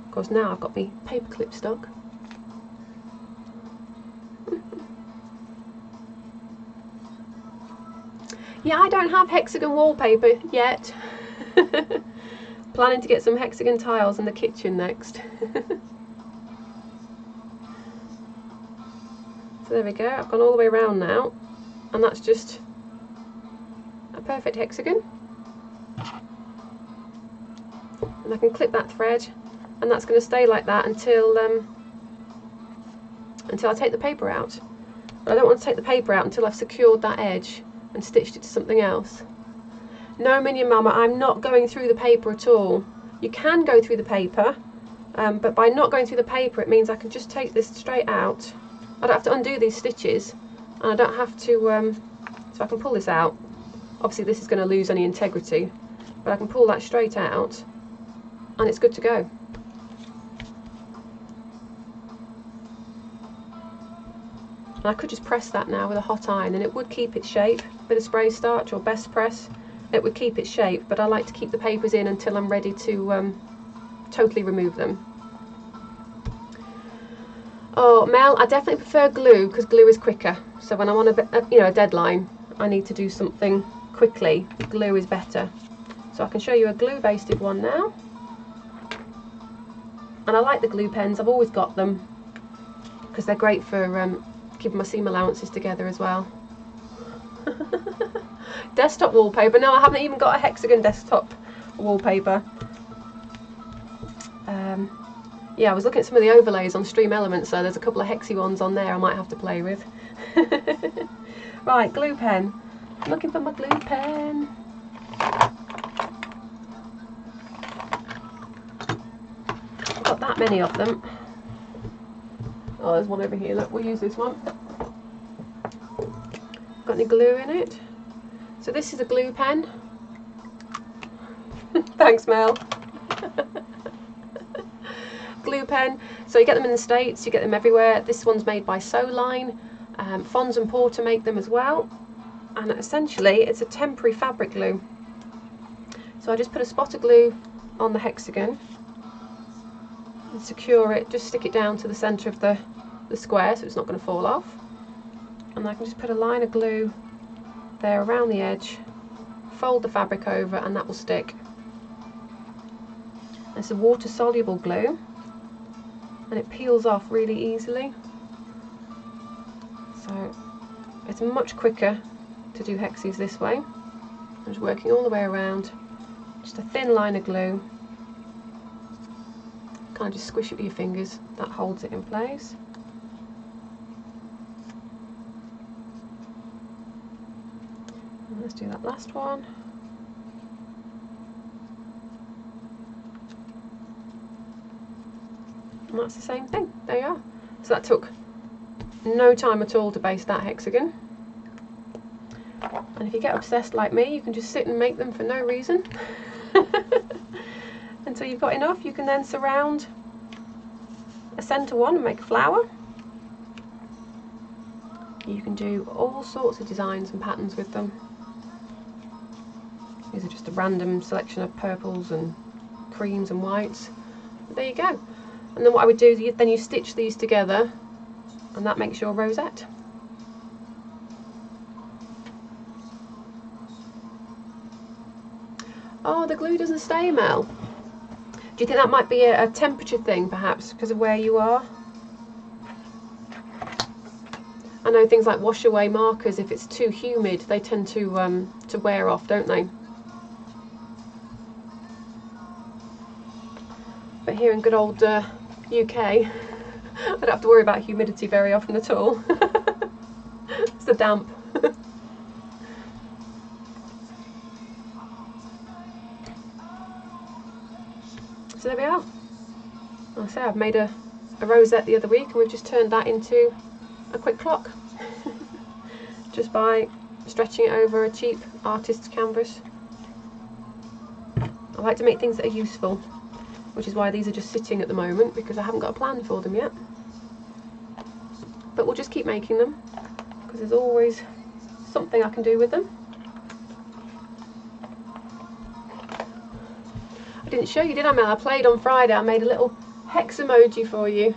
Of course, now I've got my paper clip stuck. Yeah, I don't have hexagon wallpaper yet. Planning to get some hexagon tiles in the kitchen next. So there we go, I've gone all the way around now, and that's just a perfect hexagon. And I can clip that thread, and that's going to stay like that until I take the paper out. But I don't want to take the paper out until I've secured that edge and stitched it to something else. No, Minion Mama, I'm not going through the paper at all. You can go through the paper, but by not going through the paper, it means I can just take this straight out. I don't have to undo these stitches, and I don't have to, so I can pull this out. Obviously this is going to lose any integrity, but I can pull that straight out, and it's good to go. And I could just press that now with a hot iron, and it would keep its shape. A bit of spray starch or best press, it would keep its shape, but I like to keep the papers in until I'm ready to totally remove them. Oh, Mel, I definitely prefer glue because glue is quicker. So when I'm on a deadline, I need to do something quickly. Glue is better. So I can show you a glue basted one now. And I like the glue pens. I've always got them because they're great for keeping my seam allowances together as well. Desktop wallpaper. No, I haven't even got a hexagon desktop wallpaper. Yeah, I was looking at some of the overlays on Stream Elements, so there's a couple of hexy ones on there I might have to play with. Right, glue pen. I'm looking for my glue pen. I've got that many of them. Oh, there's one over here. Look, we'll use this one. Got any glue in it? So this is a glue pen. Thanks, Mel. Glue pen. So you get them in the States, you get them everywhere. This one's made by Soline. Fons and Porter make them as well. And essentially it's a temporary fabric glue. So I just put a spot of glue on the hexagon and secure it, just stick it down to the centre of the square so it's not going to fall off. And I can just put a line of glue there around the edge, fold the fabric over, and that will stick. It's a water soluble glue and it peels off really easily, so it's much quicker to do hexies this way. I'm just working all the way around, just a thin line of glue, kind of just squish it with your fingers, that holds it in place. And let's do that last one. And that's the same thing. There you are. So that took no time at all to base that hexagon. And if you get obsessed like me, you can just sit and make them for no reason. Until you've got enough, you can then surround a centre one and make a flower. You can do all sorts of designs and patterns with them. These are just a random selection of purples and creams and whites. But there you go. And then what I would do is then you stitch these together, and that makes your rosette. Oh, the glue doesn't stay, Mel. Do you think that might be a temperature thing, perhaps, because of where you are? I know things like wash away markers, if it's too humid, they tend to wear off, don't they? But here in good old UK, I don't have to worry about humidity very often at all. It's the damp. So there we are. Like I say, I've made a rosette the other week and we've just turned that into a quick clock. Just by stretching it over a cheap artist's canvas. I like to make things that are useful, which is why these are just sitting at the moment, because I haven't got a plan for them yet. But we'll just keep making them, because there's always something I can do with them. I didn't show you, did I, Mel? I played on Friday. I made a little hex emoji for you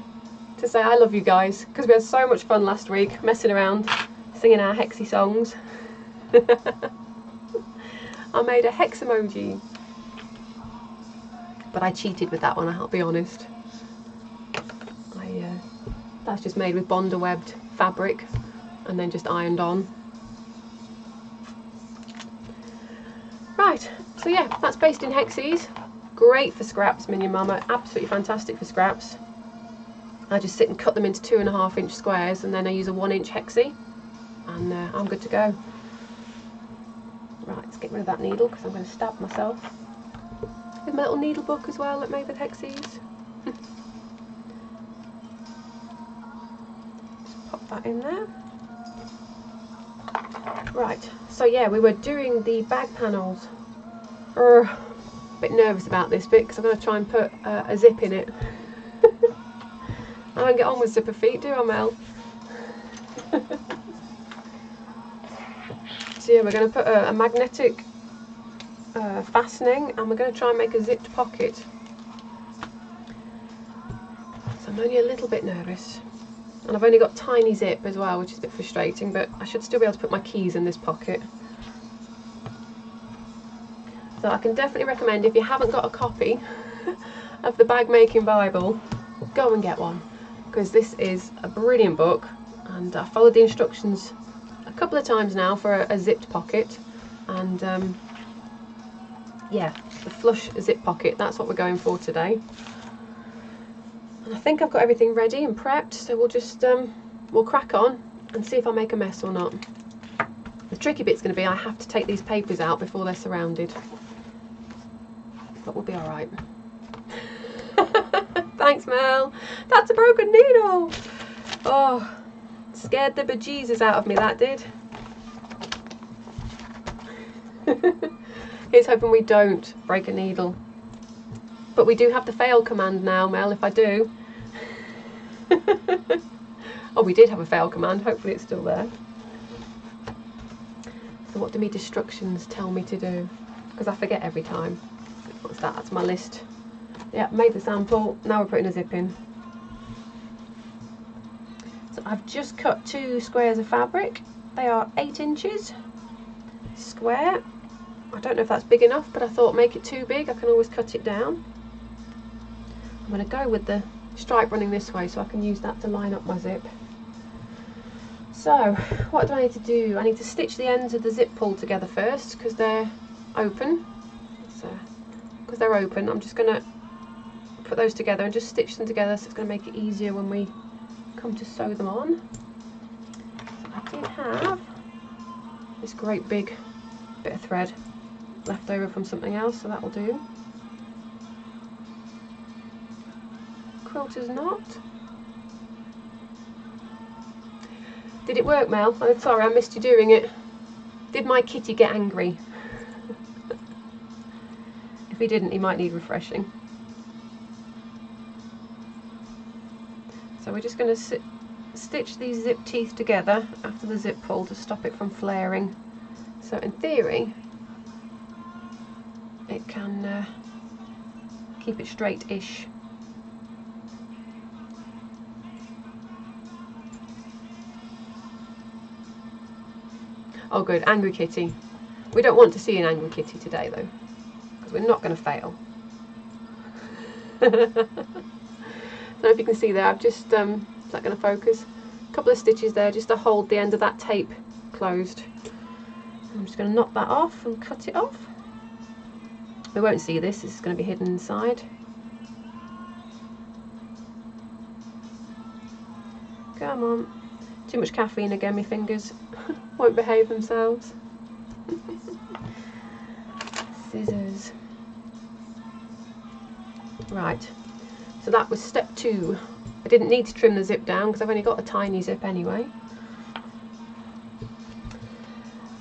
to say I love you guys, because we had so much fun last week messing around, singing our hexy songs. I made a hex emoji. But I cheated with that one, I'll be honest. That's just made with Bonder webbed fabric and then just ironed on. Right, so yeah, that's based in hexies. Great for scraps, Minion Mama, absolutely fantastic for scraps. I just sit and cut them into 2.5 inch squares, and then I use a 1 inch hexie, and I'm good to go. Right, let's get rid of that needle because I'm going to stab myself. With my little needle book as well that made with hexies. Just pop that in there. Right, so yeah, we were doing the bag panels. A bit nervous about this bit because I'm going to try and put a zip in it. I don't get on with zipper feet, do I, Mel? So yeah, we're going to put a magnetic fastening, and we're going to try and make a zipped pocket. So I'm only a little bit nervous. And I've only got tiny zip as well, which is a bit frustrating, but I should still be able to put my keys in this pocket. So I can definitely recommend, if you haven't got a copy of the Bag Making Bible, go and get one, because this is a brilliant book, and I followed the instructions a couple of times now for a zipped pocket, and yeah, the flush zip pocket, that's what we're going for today. And I think I've got everything ready and prepped, so we'll just we'll crack on and see if I make a mess or not. The tricky bit's going to be I have to take these papers out before they're surrounded, but we'll be all right. Thanks, Mel. That's a broken needle. Oh, scared the bejesus out of me, that did. Here's hoping we don't break a needle. But we do have the fail command now, Mel, if I do. Oh, we did have a fail command. Hopefully it's still there. So what do my instructions tell me to do? Because I forget every time. What's that? That's my list. Yeah, made the sample. Now we're putting a zip in. So I've just cut 2 squares of fabric. They are 8 inches square. I don't know if that's big enough, but I thought make it too big. I can always cut it down. I'm going to go with the stripe running this way so I can use that to line up my zip. So what do I need to do? I need to stitch the ends of the zip pull together first, because they're open. So because they're open, I'm just going to put those together and just stitch them together, so it's going to make it easier when we come to sew them on. So I did have this great big bit of thread left over from something else, so that will do. Quilter's knot. Did it work, Mel? I'm sorry, I missed you doing it. Did my kitty get angry? If he didn't, he might need refreshing. So we're just going to stitch these zip teeth together after the zip pull to stop it from flaring. So in theory, it can keep it straight-ish. Oh good, angry kitty. We don't want to see an angry kitty today though, because we're not going to fail. I don't know if you can see there, I've just, is that going to focus? A couple of stitches there just to hold the end of that tape closed. I'm just going to knock that off and cut it off. We won't see this, this is going to be hidden inside. Come on. Too much caffeine again, my fingers won't behave themselves. Scissors. Right, so that was step 2. I didn't need to trim the zip down because I've only got a tiny zip anyway.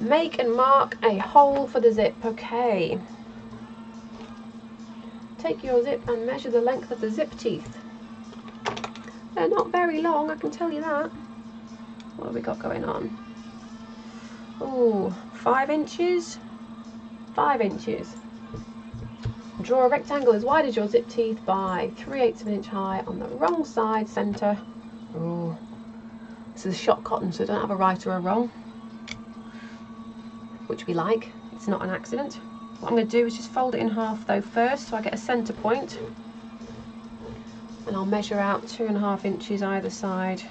Make and mark a hole for the zip. Okay. Take your zip and measure the length of the zip teeth. They're not very long, I can tell you that. What have we got going on? Oh, 5 inches. 5 inches. Draw a rectangle as wide as your zip teeth by 3/8 of an inch high on the wrong side, centre. Oh, this is shot cotton, so I don't have a right or a wrong, which we like. It's not an accident. What I'm going to do is just fold it in half though first, so I get a centre point, and I'll measure out 2.5 inches either side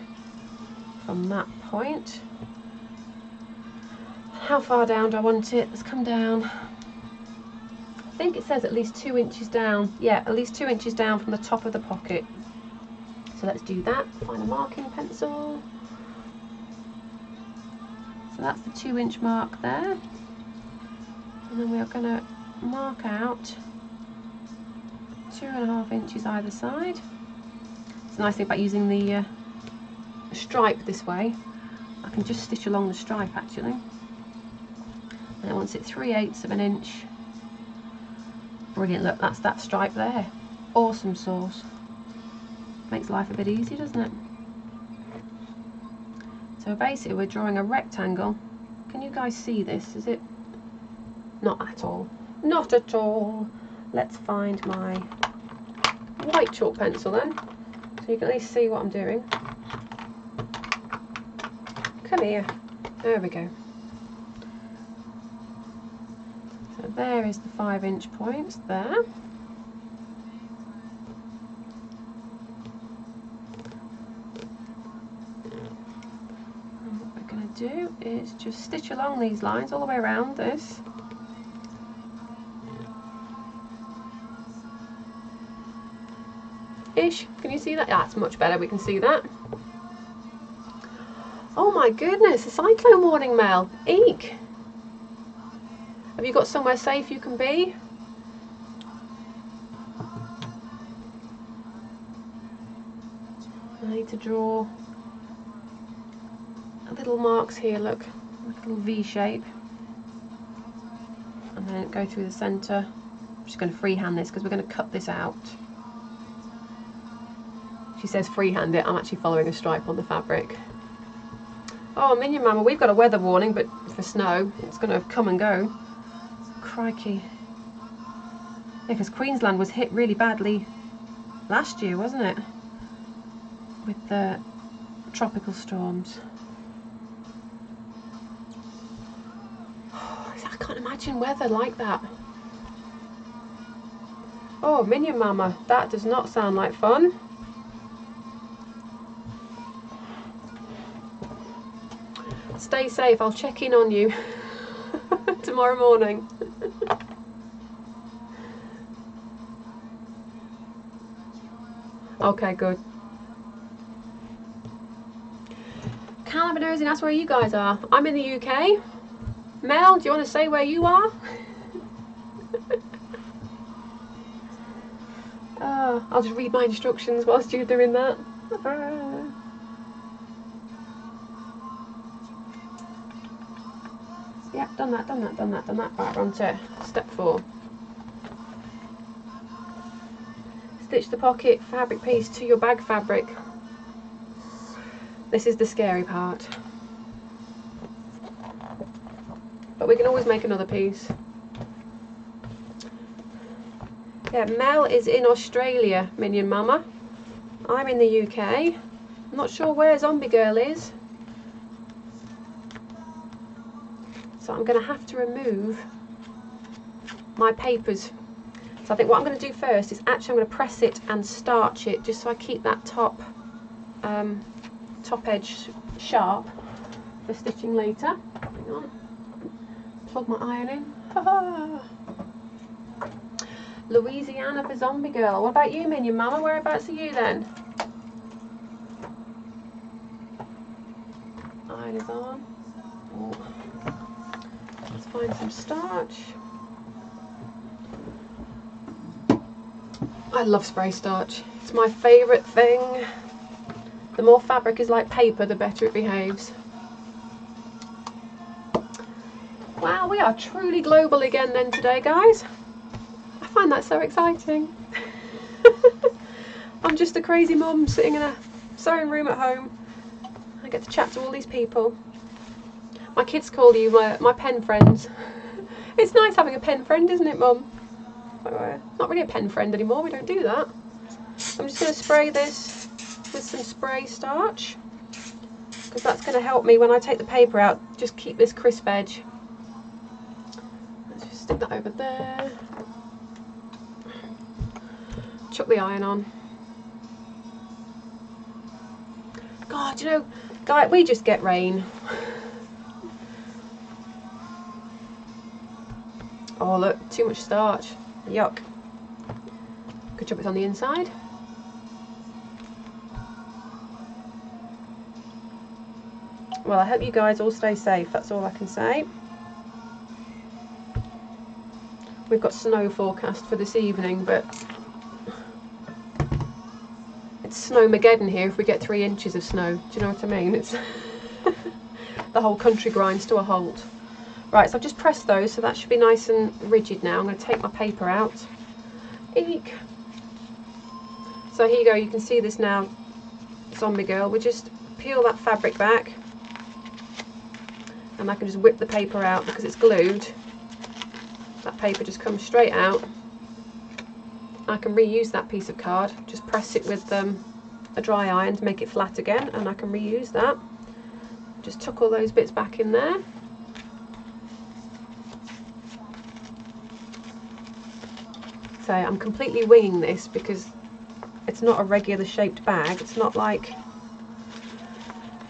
from that point. How far down do I want it? Let's come down. I think it says at least 2 inches down. Yeah, at least 2 inches down from the top of the pocket. So let's do that. Find a marking pencil. So that's the 2-inch mark there. And then we are going to mark out 2.5 inches either side. It's a nice thing about using the stripe this way. I can just stitch along the stripe actually. And then once it's 3/8 of an inch. Brilliant, look, that's that stripe there. Awesome sauce. Makes life a bit easier, doesn't it? So basically we're drawing a rectangle. Can you guys see this? Is it? Not at all. Not at all. Let's find my white chalk pencil then, so you can at least see what I'm doing. come here. There we go. So there is the 5-inch points there. And what we're going to do is just stitch along these lines all the way around this. Ish. Can you see that? That's much better. We can see that. Oh my goodness, a cyclone warning, Mel. Eek. Have you got somewhere safe you can be? I need to draw little marks here, look, like a little V shape. And then go through the centre. I'm just going to freehand this because we're going to cut this out. She says freehand it, I'm actually following a stripe on the fabric. Oh, Minion Mama, we've got a weather warning, but for snow, it's going to come and go. Crikey. Yeah, because Queensland was hit really badly last year, wasn't it? With the tropical storms. I can't imagine weather like that. Oh, Minion Mama, that does not sound like fun. Stay safe, I'll check in on you tomorrow morning. Okay, good. Caliber nosing, that's where you guys are. I'm in the UK. Mel, do you want to say where you are? I'll just read my instructions whilst you're doing that. Yeah, done that. Right, we're on to step 4. Stitch the pocket fabric piece to your bag fabric. This is the scary part. But we can always make another piece. Yeah, Mel is in Australia, Minion Mama. I'm in the UK. I'm not sure where Zombie Girl is. So I'm going to have to remove my papers. So I think what I'm going to do first is actually I'm going to press it and starch it just so I keep that top edge sharp for stitching later. Hang on. Plug my iron in. Louisiana for Zombie Girl. What about you, Minion Mama? Whereabouts are you then? Iron is on. Oh. Let's find some starch. I love spray starch. It's my favourite thing. The more fabric is like paper, the better it behaves. Wow, we are truly global again then today, guys. I find that so exciting. I'm just a crazy mum sitting in a sewing room at home. I get to chat to all these people. My kids call you my pen friends. It's nice having a pen friend, isn't it, Mum? Not really a pen friend anymore, we don't do that. I'm just going to spray this with some spray starch, because that's going to help me when I take the paper out, just keep this crisp edge. Let's just stick that over there. Chuck the iron on. God, you know, guys, we just get rain. Oh look, too much starch. Yuck. Good job it's on the inside. Well, I hope you guys all stay safe, that's all I can say. We've got snow forecast for this evening, but it's snowmageddon here if we get 3 inches of snow. Do you know what I mean? It's the whole country grinds to a halt. Right, so I've just pressed those, so that should be nice and rigid now. I'm going to take my paper out. Eek! So here you go, you can see this now, Zombie Girl. We just peel that fabric back, and I can just whip the paper out because it's glued. That paper just comes straight out. I can reuse that piece of card, just press it with a dry iron to make it flat again, and I can reuse that. Just tuck all those bits back in there. So I'm completely winging this because it's not a regular shaped bag. It's not like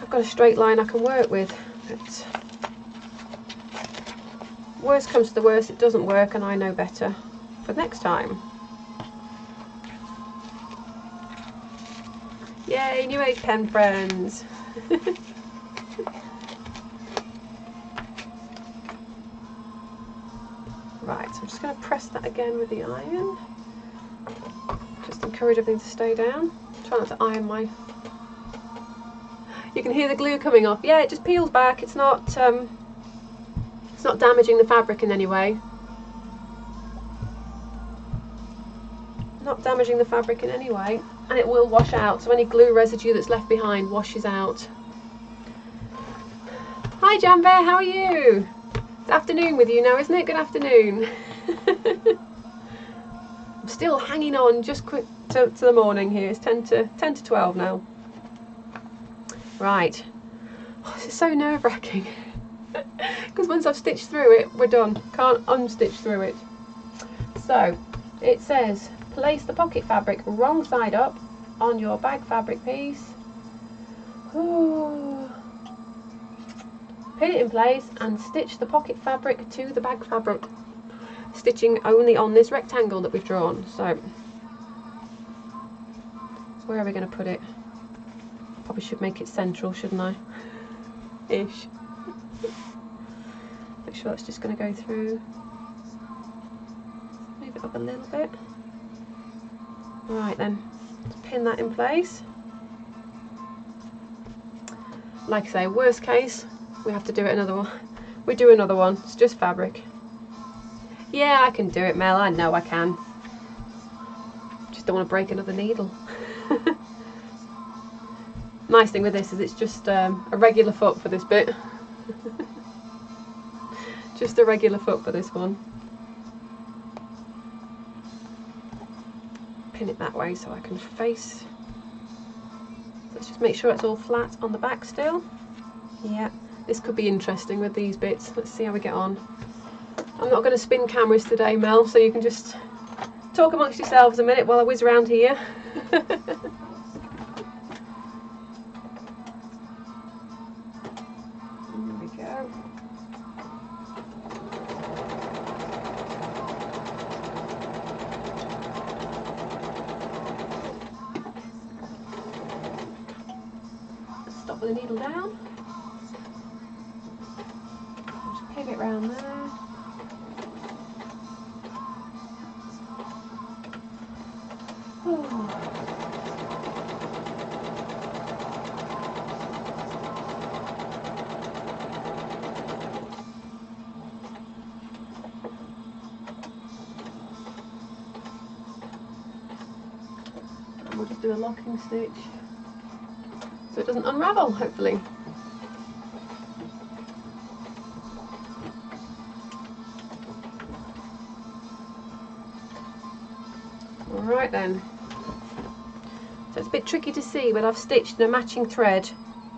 I've got a straight line I can work with. But worst comes to the worst, it doesn't work, and I know better for next time. Yay, new age pen friends! Right, so I'm just going to press that again with the iron. Just encourage everything to stay down. Try not to iron my... You can hear the glue coming off. Yeah, it just peels back. It's not damaging the fabric in any way. Not damaging the fabric in any way. And it will wash out, so any glue residue that's left behind washes out. Hi Jan Bear, how are you? It's afternoon with you now, isn't it? Good afternoon. I'm still hanging on just quick to the morning here. It's 10 to 12 now. Right. Oh, this is so nerve-wracking. Because once I've stitched through it, we're done. Can't unstitch through it. So, it says, place the pocket fabric wrong side up on your bag fabric piece. Ooh. Pin it in place and stitch the pocket fabric to the bag fabric. Stitching only on this rectangle that we've drawn. So, where are we going to put it? Probably should make it central, shouldn't I? Ish. Make sure that's just going to go through. Move it up a little bit. Right then, let's pin that in place. Like I say, worst case, we have to do it another one. We do another one. It's just fabric. Yeah, I can do it, Mel. I know I can. Just don't want to break another needle. Nice thing with this is it's just a regular foot for this bit. Just a regular foot for this one. Pin it that way so I can face. Let's just make sure it's all flat on the back still. Yeah, this could be interesting with these bits. Let's see how we get on. I'm not going to spin cameras today, Mel, so you can just talk amongst yourselves a minute while I whiz around here. There we go. Stop with the needle down. Just pivot round there. And we'll just do a locking stitch so it doesn't unravel, hopefully. Alright then. So it's a bit tricky to see, but I've stitched a matching thread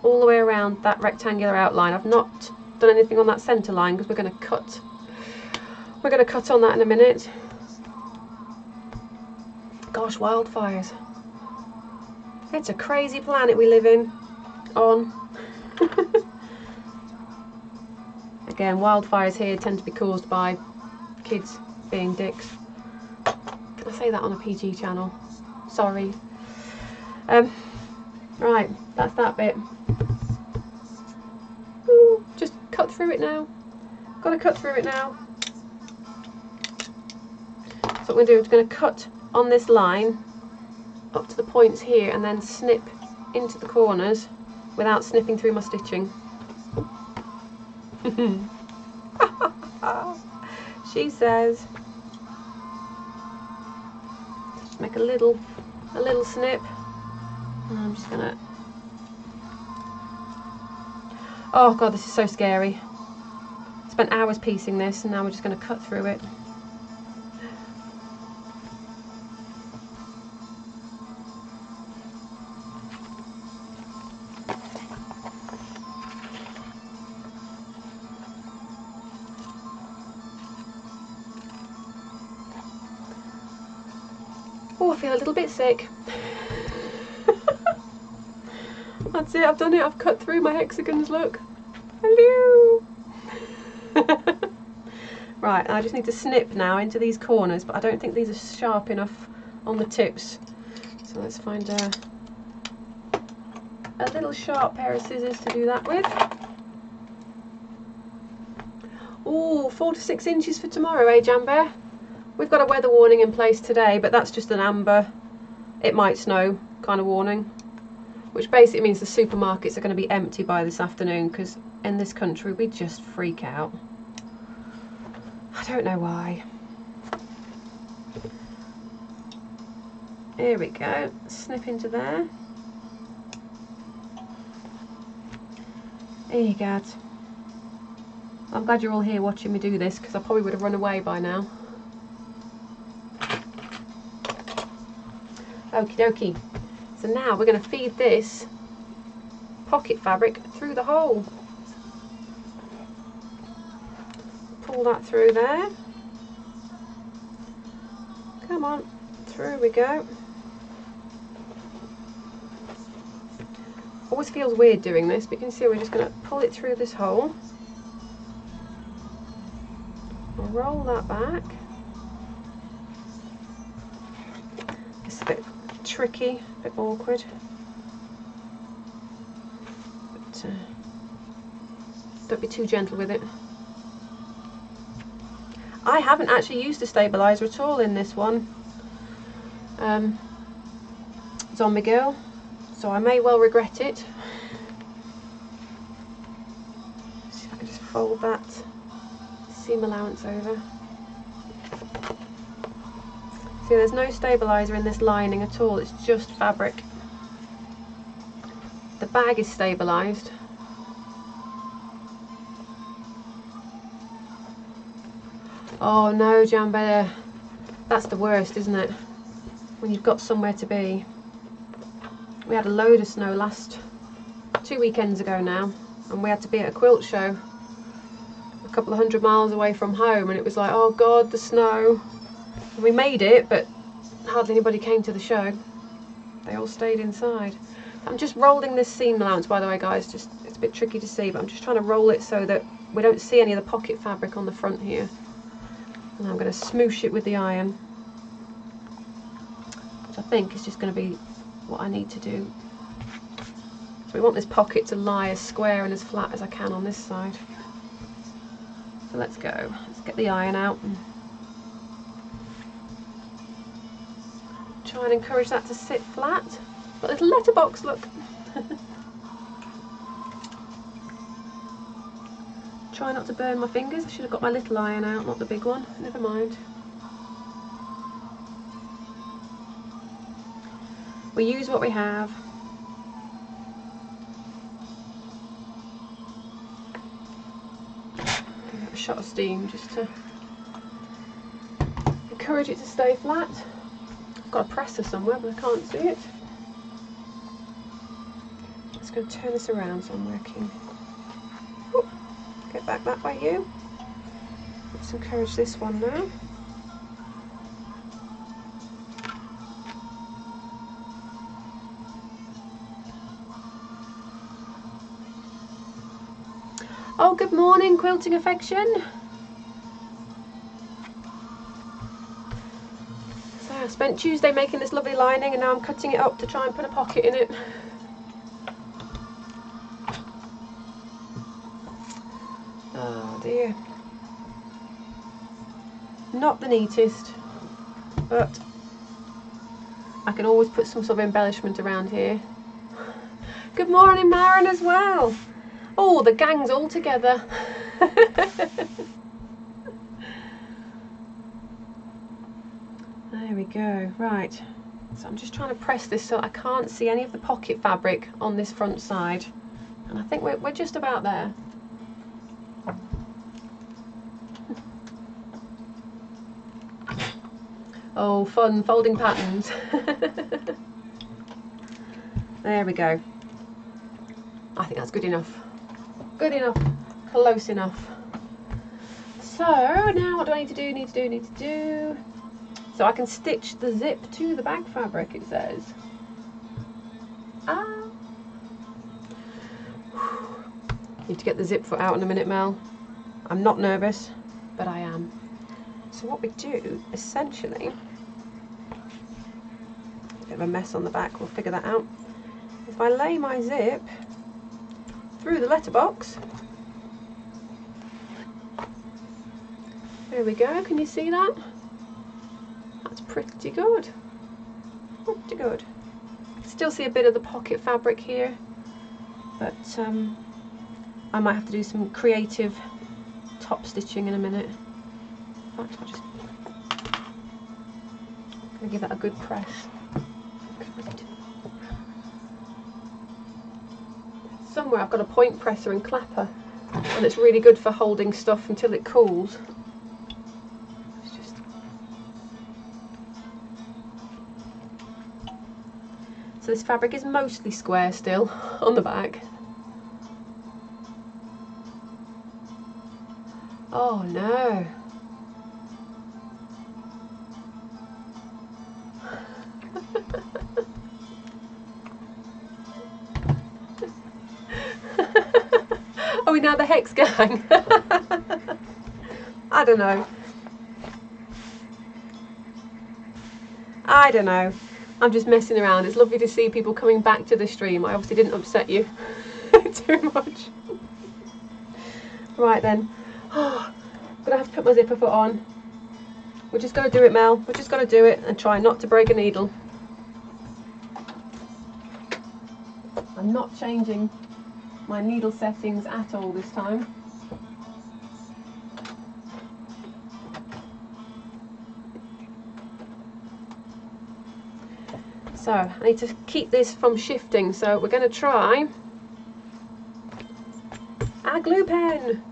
all the way around that rectangular outline. I've not done anything on that centre line because we're going to cut. We're going to cut on that in a minute. Gosh, wildfires. It's a crazy planet we live in. Again, wildfires here tend to be caused by kids being dicks. Can I say that on a PG channel? Sorry. Right, that's that bit. Ooh, just cut through it now. Gotta cut through it now. So what we're going to do is going to cut on this line up to the points here and then snip into the corners without snipping through my stitching. She says. Just make a little snip. And I'm just gonna. Oh god, this is so scary. Spent hours piecing this, and now we're just gonna cut through it. I feel a little bit sick. That's it, I've done it, I've cut through my hexagons, look. Hello! Right, I just need to snip now into these corners, but I don't think these are sharp enough on the tips. So let's find a little sharp pair of scissors to do that with. Ooh, 4 to 6 inches for tomorrow, eh, Jambear? We've got a weather warning in place today, but that's just an amber, it might snow kind of warning. Which basically means the supermarkets are going to be empty by this afternoon, because in this country we just freak out. I don't know why. Here we go, snip into there. There you go. I'm glad you're all here watching me do this, because I probably would have run away by now. Okie dokie. So now we're going to feed this pocket fabric through the hole. Pull that through there. Come on, through we go. Always feels weird doing this, but you can see we're just going to pull it through this hole. We'll roll that back. It's a bit tricky, a bit awkward. But don't be too gentle with it. I haven't actually used a stabiliser at all in this one. It's on my girl, so I may well regret it. See if I can just fold that seam allowance over. See, there's no stabiliser in this lining at all, it's just fabric. The bag is stabilised. Oh no, Jambear, that's the worst, isn't it? When you've got somewhere to be. We had a load of snow 2 weekends ago now, and we had to be at a quilt show a couple of 100 miles away from home, and it was like, oh god, the snow. And we made it, but hardly anybody came to the show. They all stayed inside. I'm just rolling this seam allowance, by the way, guys. Just, it's a bit tricky to see, but I'm just trying to roll it so that we don't see any of the pocket fabric on the front here. And I'm going to smoosh it with the iron, which I think is just going to be what I need to do. So we want this pocket to lie as square and as flat as I can on this side. So let's go. Let's get the iron out and try and encourage that to sit flat. Got a little letterbox, look. Try not to burn my fingers. I should have got my little iron out, not the big one. Never mind. We use what we have. Give it a shot of steam just to encourage it to stay flat. I've got a presser somewhere, but I can't see it. Just going to turn this around so I'm working. Whoop. Get back that way, you. Let's encourage this one now. Oh, good morning, Quilting Affection. So I spent Tuesday making this lovely lining, and now I'm cutting it up to try and put a pocket in it. Oh dear. Not the neatest, but I can always put some sort of embellishment around here. Good morning, Maren, as well. Oh, the gang's all together. There we go. Right. So I'm just trying to press this so I can't see any of the pocket fabric on this front side. And I think we're just about there. Oh, fun folding patterns. There we go. I think that's good enough. Good enough. Close enough. So now what do I need to do? So I can stitch the zip to the bag fabric, it says. Ah! Need to get the zip foot out in a minute, Mel. I'm not nervous, but I am. So what we do, essentially, a bit of a mess on the back, we'll figure that out. If I lay my zip through the letterbox, there we go, can you see that? That's pretty good. Pretty good. Still see a bit of the pocket fabric here, but I might have to do some creative top stitching in a minute. In fact, I'm going to give that a good press. Somewhere I've got a point presser and clapper, and it's really good for holding stuff until it cools. So this fabric is mostly square still on the back. Oh no. Are we now the Hex gang? I don't know. I don't know. I'm just messing around. It's lovely to see people coming back to the stream. I obviously didn't upset you too much. Right then. Oh, I'm going to have to put my zipper foot on. We're just going to do it, Mel. We're just going to do it and try not to break a needle. I'm not changing my needle settings at all this time. So I need to keep this from shifting, so we're going to try our glue pen,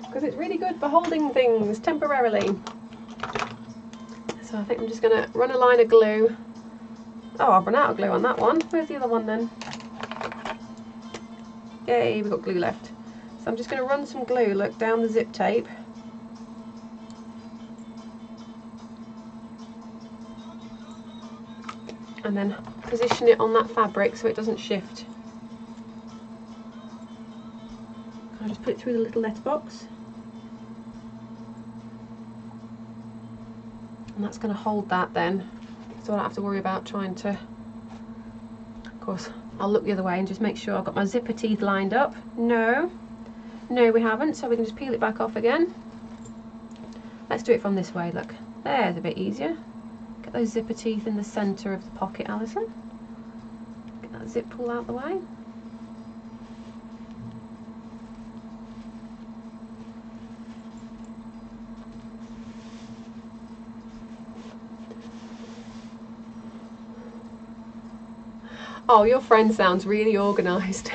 because it's really good for holding things temporarily. So I think I'm just going to run a line of glue. Oh, I've run out of glue on that one. Where's the other one then? Yay, we've got glue left. So I'm just going to run some glue, look, down the zip tape. And then position it on that fabric so it doesn't shift. I'll just put it through the little letterbox. And that's going to hold that then, so I don't have to worry about trying to, of course, I'll look the other way and just make sure I've got my zipper teeth lined up. No, we haven't, so we can just peel it back off again. Let's do it from this way, look. There's a bit easier. Get those zipper teeth in the centre of the pocket, Alison. Get that zip pull out the way. Oh, your friend sounds really organised.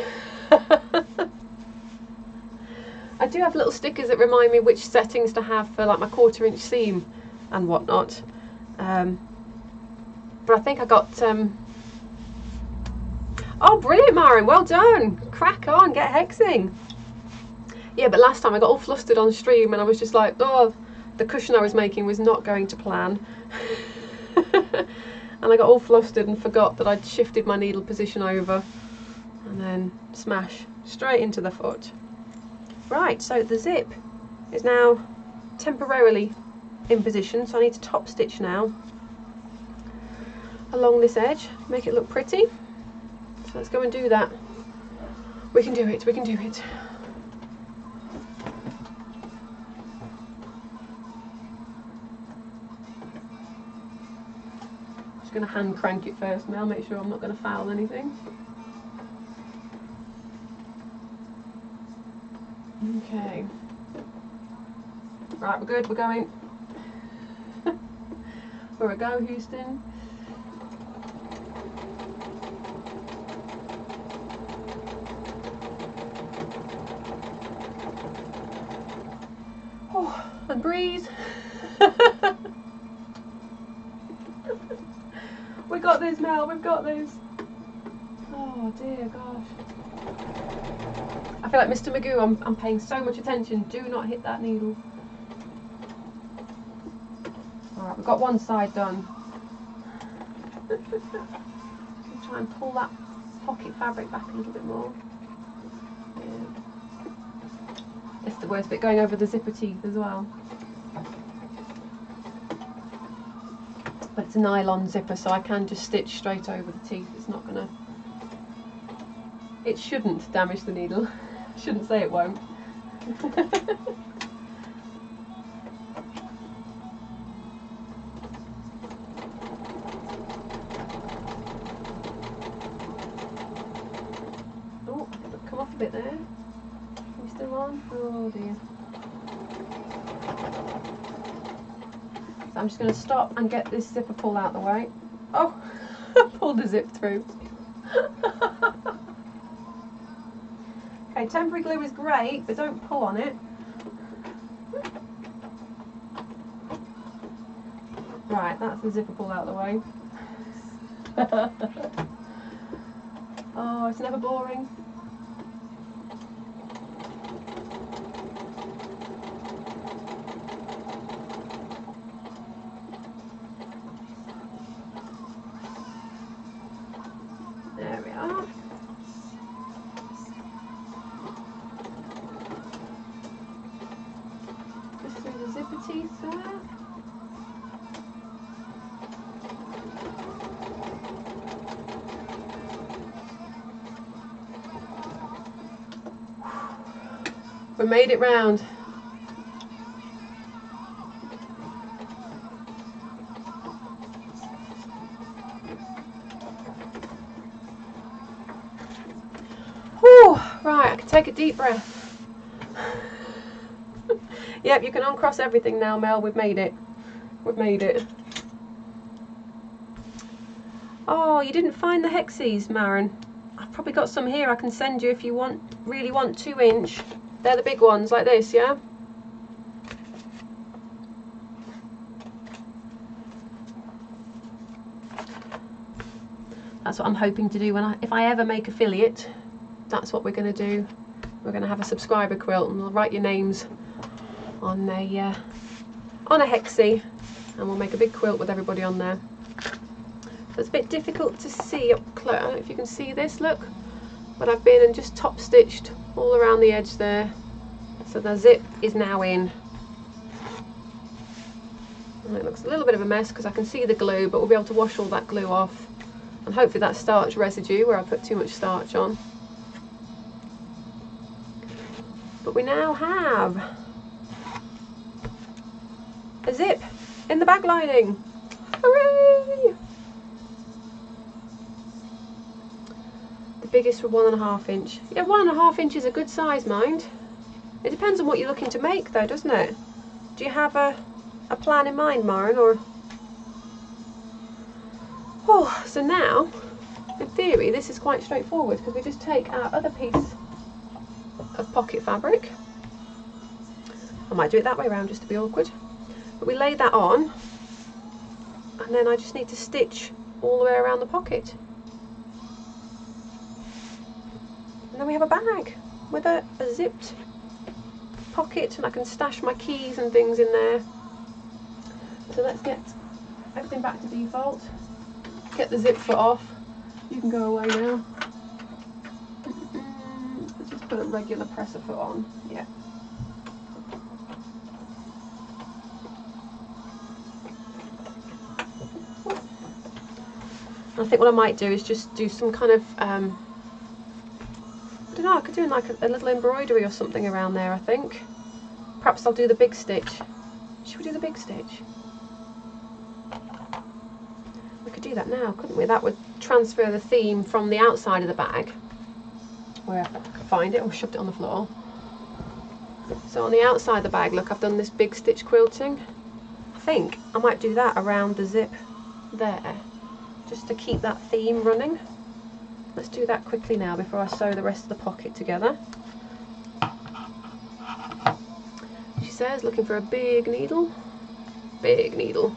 I do have little stickers that remind me which settings to have for like my 1/4 inch seam and whatnot. But I think I got oh, brilliant, Maren, well done, crack on, get hexing. Yeah, but last time I got all flustered on stream and I was just like, oh, the cushion I was making was not going to plan. And I got all flustered and forgot that I'd shifted my needle position over, and then smash straight into the foot. Right, so the zip is now temporarily in position, so I need to top stitch now along this edge, make it look pretty. So let's go and do that. We can do it, we can do it. I'm just going to hand crank it first, Mel, make sure I'm not going to foul anything. Okay. Right, we're good, we're going. Where we go, Houston. Oh, and breathe. We got this, Mel, we've got this. Oh dear gosh. I feel like Mr. Magoo, I'm paying so much attention. Do not hit that needle. Alright, we've got one side done. Try and pull that pocket fabric back a little bit more. Yeah. It's the worst bit, going over the zipper teeth as well. But it's a nylon zipper, so I can just stitch straight over the teeth. It's not gonna... It shouldn't damage the needle. I shouldn't say it won't. Oh, come off a bit there. Are we still on? Oh dear. So I'm just going to stop and get this zipper pull out the way. Oh, I pulled the zip through. Okay, temporary glue is great, but don't pull on it. Right, that's the zipper pull out the way. Oh, it's never boring. There we are. Just through the zipper teeth there. We made it round. Whew, right, I can take a deep breath. Yep, you can uncross everything now, Mel. We've made it. We've made it. Oh, you didn't find the hexies, Maren? I've probably got some here I can send you if you really want 2-inch. They're the big ones, like this, yeah? That's what I'm hoping to do if I ever make affiliate. That's what we're going to do. We're going to have a subscriber quilt, and we'll write your names on a hexie, and we'll make a big quilt with everybody on there. So it's a bit difficult to see up close. I don't know if you can see this, look. But I've been and just top stitched all around the edge there. So the zip is now in. And it looks a little bit of a mess because I can see the glue, but we'll be able to wash all that glue off. And hopefully that starch residue where I put too much starch on. But we now have a zip in the back lining. Hooray! The biggest for 1.5 inch. Yeah, 1.5 inch is a good size, mind. It depends on what you're looking to make though, doesn't it? Do you have a plan in mind, Maren, or... Oh, so now, in theory, this is quite straightforward because we just take our other piece of pocket fabric. I might do it that way around just to be awkward. But we lay that on, and then I just need to stitch all the way around the pocket. And then we have a bag with a zipped pocket, and I can stash my keys and things in there. So let's get everything back to default. Get the zip foot off. You can go away now. Let's just put a regular presser foot on. Yeah. I think what I might do is just do some kind of, I don't know, I could do like a little embroidery or something around there, I think. Perhaps I'll do the big stitch. Should we do the big stitch? We could do that now, couldn't we? That would transfer the theme from the outside of the bag, wherever I can find it, or shoved it on the floor. So on the outside of the bag, look, I've done this big stitch quilting. I think I might do that around the zip there, just to keep that theme running. Let's do that quickly now before I sew the rest of the pocket together. She says, looking for a big needle. Big needle.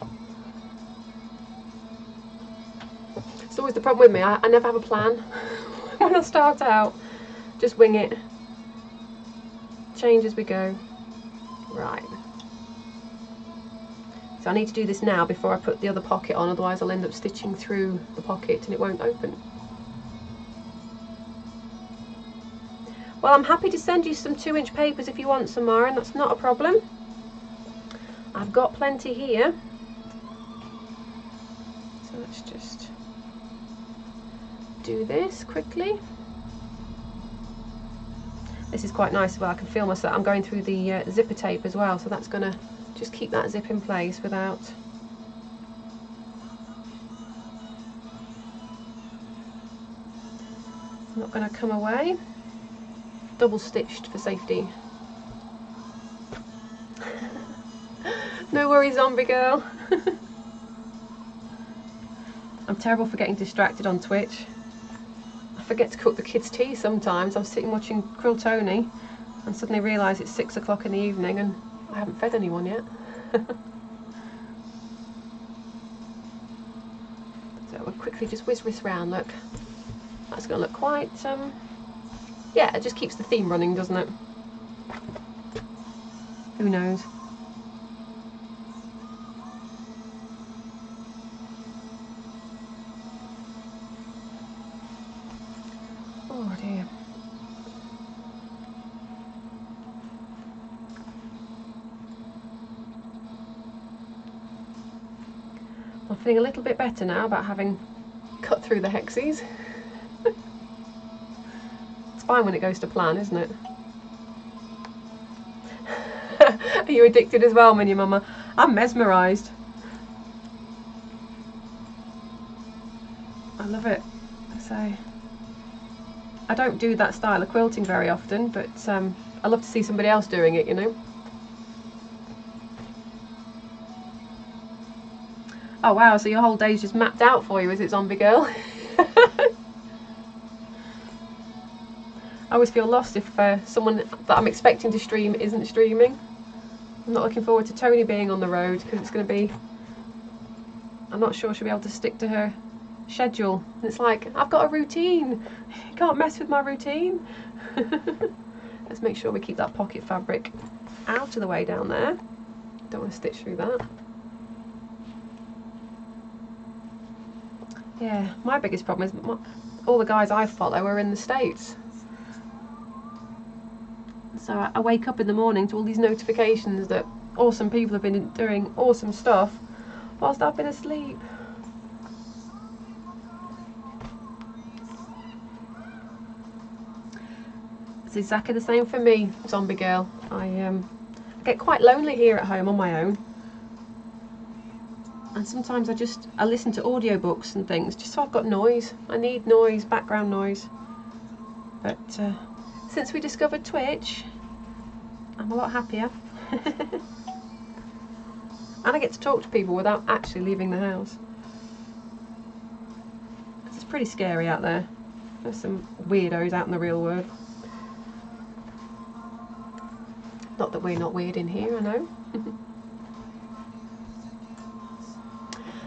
It's always the problem with me, I never have a plan when I start out. Just wing it. Change as we go. Right. So I need to do this now before I put the other pocket on, otherwise I'll end up stitching through the pocket and it won't open. Well, I'm happy to send you some 2-inch papers if you want some, Maren, that's not a problem. I've got plenty here. So let's just do this quickly. This is quite nice as well, I can feel myself, I'm going through the zipper tape as well, so that's going to just keep that zip in place without... It's not going to come away. Double stitched for safety. No worries, zombie girl. I'm terrible for getting distracted on Twitch. I forget to cook the kids' tea sometimes. I'm sitting watching Krill Tony and suddenly realise it's 6 o'clock in the evening and I haven't fed anyone yet. So we'll quickly just whiz this round, look. That's going to look quite, yeah, it just keeps the theme running, doesn't it? Who knows? Oh dear. I'm feeling a little bit better now about having cut through the hexies. It's fine when it goes to plan, isn't it? Are you addicted as well, Mini Mama? I'm mesmerised. I love it. So, I don't do that style of quilting very often, but I love to see somebody else doing it, you know. Oh wow, so your whole day's just mapped out for you, is it, zombie girl? I always feel lost if someone that I'm expecting to stream isn't streaming. I'm not looking forward to Tony being on the road because it's going to be... I'm not sure she'll be able to stick to her schedule. And it's like, I've got a routine. You can't mess with my routine. Let's make sure we keep that pocket fabric out of the way down there. Don't want to stitch through that. Yeah, my biggest problem is all the guys I follow are in the States. So I wake up in the morning to all these notifications that awesome people have been doing awesome stuff whilst I've been asleep. It's exactly the same for me, zombie girl. I get quite lonely here at home on my own. And sometimes I listen to audiobooks and things just so I've got noise. I need noise, background noise. But since we discovered Twitch, I'm a lot happier. And I get to talk to people without actually leaving the house. It's pretty scary out there. There's some weirdos out in the real world. Not that we're not weird in here, I know.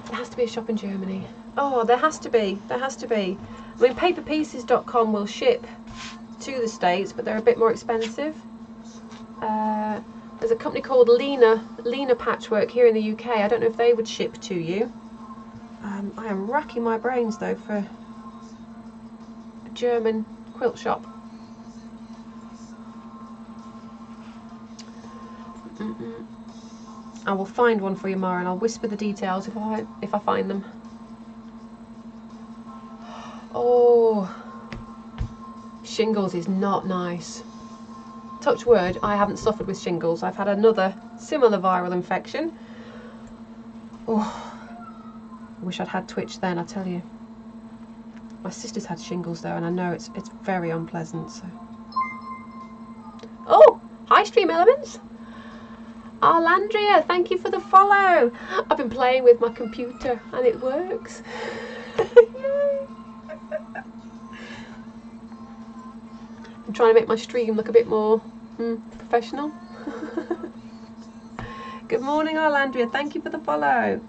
There has to be a shop in Germany. Oh, there has to be. There has to be. I mean, paperpieces.com will ship to the States, but they're a bit more expensive. There's a company called Lena Patchwork here in the UK. I don't know if they would ship to you. I am racking my brains though for a German quilt shop. I will find one for you, Mara, and I'll whisper the details if I find them. Oh, shingles is not nice. Touch wood, I haven't suffered with shingles. I've had another similar viral infection. Oh, I wish I'd had Twitch then, I tell you. My sister's had shingles though, and I know it's very unpleasant. So. Oh, hi Stream Elements. Arlandria, thank you for the follow. I've been playing with my computer and it works. Yay. I'm trying to make my stream look a bit more professional. Good morning, Arlandria, thank you for the follow.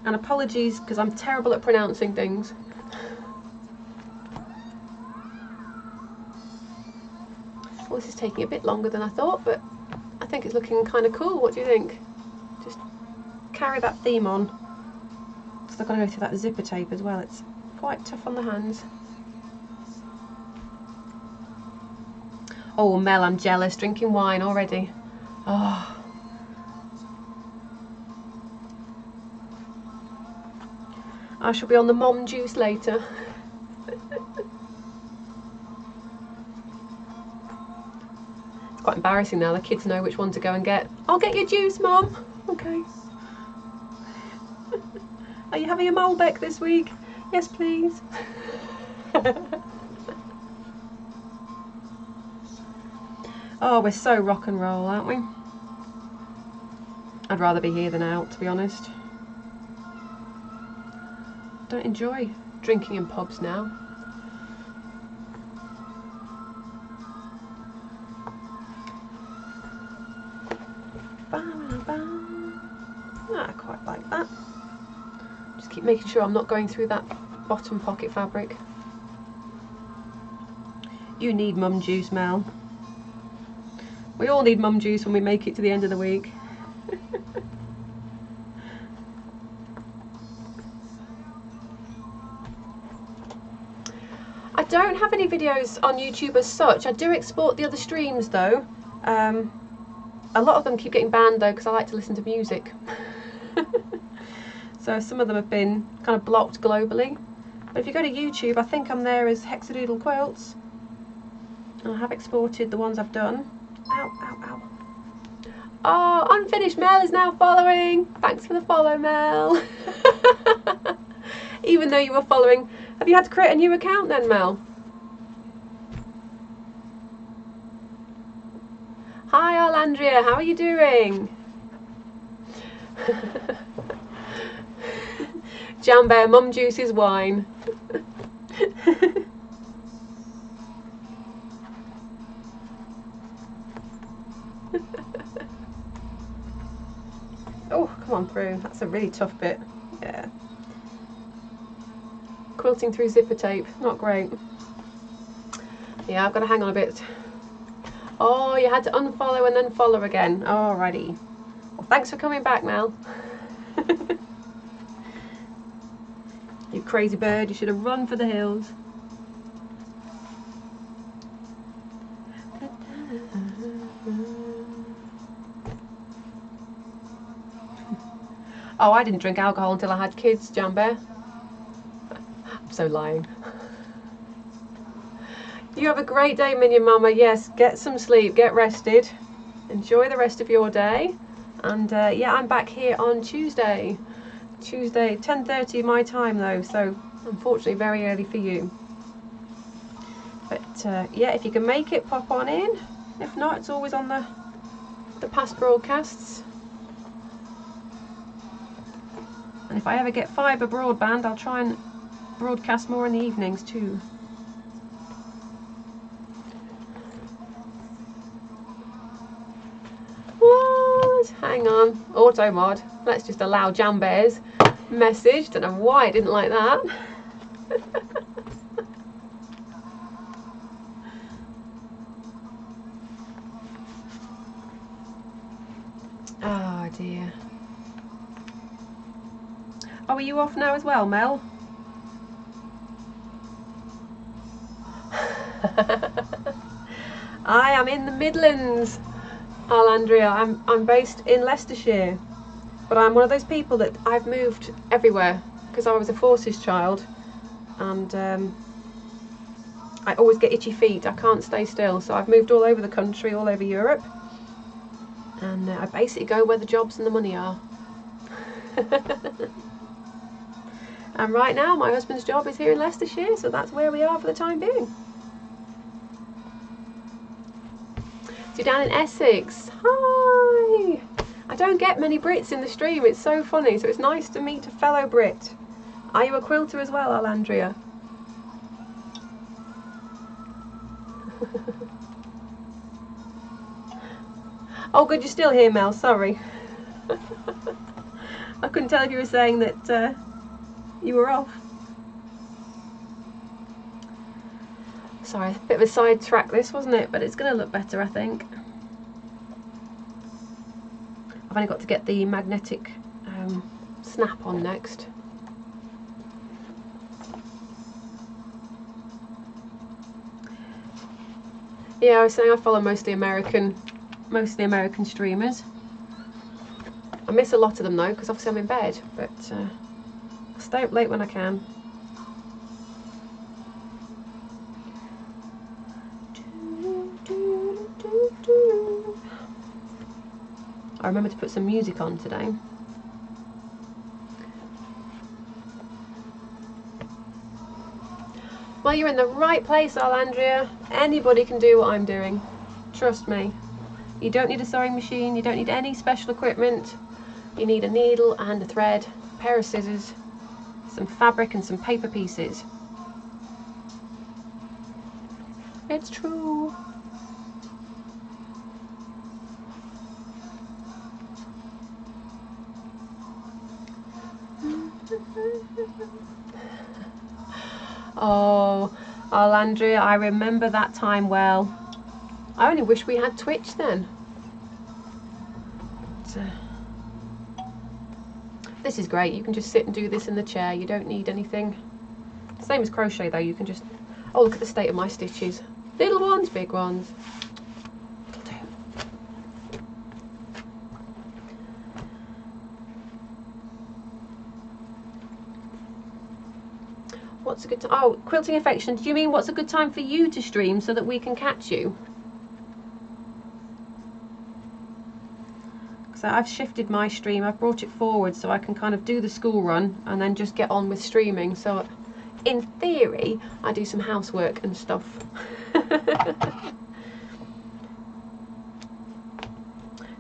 And apologies because I'm terrible at pronouncing things. Well, this is taking a bit longer than I thought, but I think it's looking kind of cool. What do you think? Just carry that theme on, because I've got to go through that zipper tape as well. It's quite tough on the hands. Oh, Mel, I'm jealous, drinking wine already. Oh. I shall be on the mom juice later. It's quite embarrassing now, the kids know which one to go and get. I'll get your juice, Mum. Okay. Are you having a Malbec this week? Yes, please. Oh, we're so rock and roll, aren't we? I'd rather be here than out, to be honest. Don't enjoy drinking in pubs now. I quite like that. Just keep making sure I'm not going through that bottom pocket fabric. You need mum juice, Mel. We all need mum juice when we make it to the end of the week. I don't have any videos on YouTube as such. I do export the other streams though. A lot of them keep getting banned though because I like to listen to music. So some of them have been kind of blocked globally. But if you go to YouTube, I think I'm there as Hexadoodle Quilts. And I have exported the ones I've done. Ow, ow, ow. Oh, Unfinished Mel is now following. Thanks for the follow, Mel. Even though you were following, have you had to create a new account then, Mel? Hi, Arlandria, how are you doing? Jam Bear, mum juices wine. Oh, come on through. That's a really tough bit. Yeah. Quilting through zipper tape, not great. Yeah, I've got to hang on a bit. Oh, you had to unfollow and then follow again. Alrighty. Well, thanks for coming back, Mel. You crazy bird, you should have run for the hills. Oh, I didn't drink alcohol until I had kids, Jam Bear. I'm so lying. You have a great day, Minion Mama. Yes, get some sleep, get rested. Enjoy the rest of your day. And yeah, I'm back here on Tuesday. Tuesday, 10:30 my time though, so unfortunately very early for you. But yeah, if you can make it, pop on in. If not, it's always on the past broadcasts. And if I ever get fibre broadband, I'll try and broadcast more in the evenings too. What? Hang on. Auto mod. Let's just allow Jam Bear's message. Don't know why I didn't like that. Oh dear. Oh, are you off now as well, Mel? I am in the Midlands, Alandria. I'm based in Leicestershire, but I'm one of those people that I've moved everywhere because I was a forces child, and I always get itchy feet. I can't stay still, so I've moved all over the country, all over Europe, and I basically go where the jobs and the money are. And right now my husband's job is here in Leicestershire, so that's where we are for the time being. So you're down in Essex. Hi! I don't get many Brits in the stream, it's so funny, so it's nice to meet a fellow Brit. Are you a quilter as well, Alandria? Oh good, you're still here, Mel, sorry. I couldn't tell if you were saying that you were off. Sorry, a bit of a side track this, wasn't it? But it's going to look better, I think. I've only got to get the magnetic snap on next. Yeah, I was saying I follow mostly American streamers. I miss a lot of them though, because obviously I'm in bed, but I stay up late when I can. I remember to put some music on today. Well, you're in the right place, Alandria. Anybody can do what I'm doing. Trust me. You don't need a sewing machine, you don't need any special equipment. You need a needle and a thread, a pair of scissors, some fabric and some paper pieces. It's true. Oh, Alandria, I remember that time well. I only wish we had Twitch then. This is great. You can just sit and do this in the chair. You don't need anything. Same as crochet though. You can just... Oh, look at the state of my stitches. Little ones, big ones. It'll do. What's a good time? Oh, Quilting Affection. Do you mean what's a good time for you to stream so that we can catch you? So I've shifted my stream. I've brought it forward so I can kind of do the school run and then just get on with streaming. So in theory, I do some housework and stuff.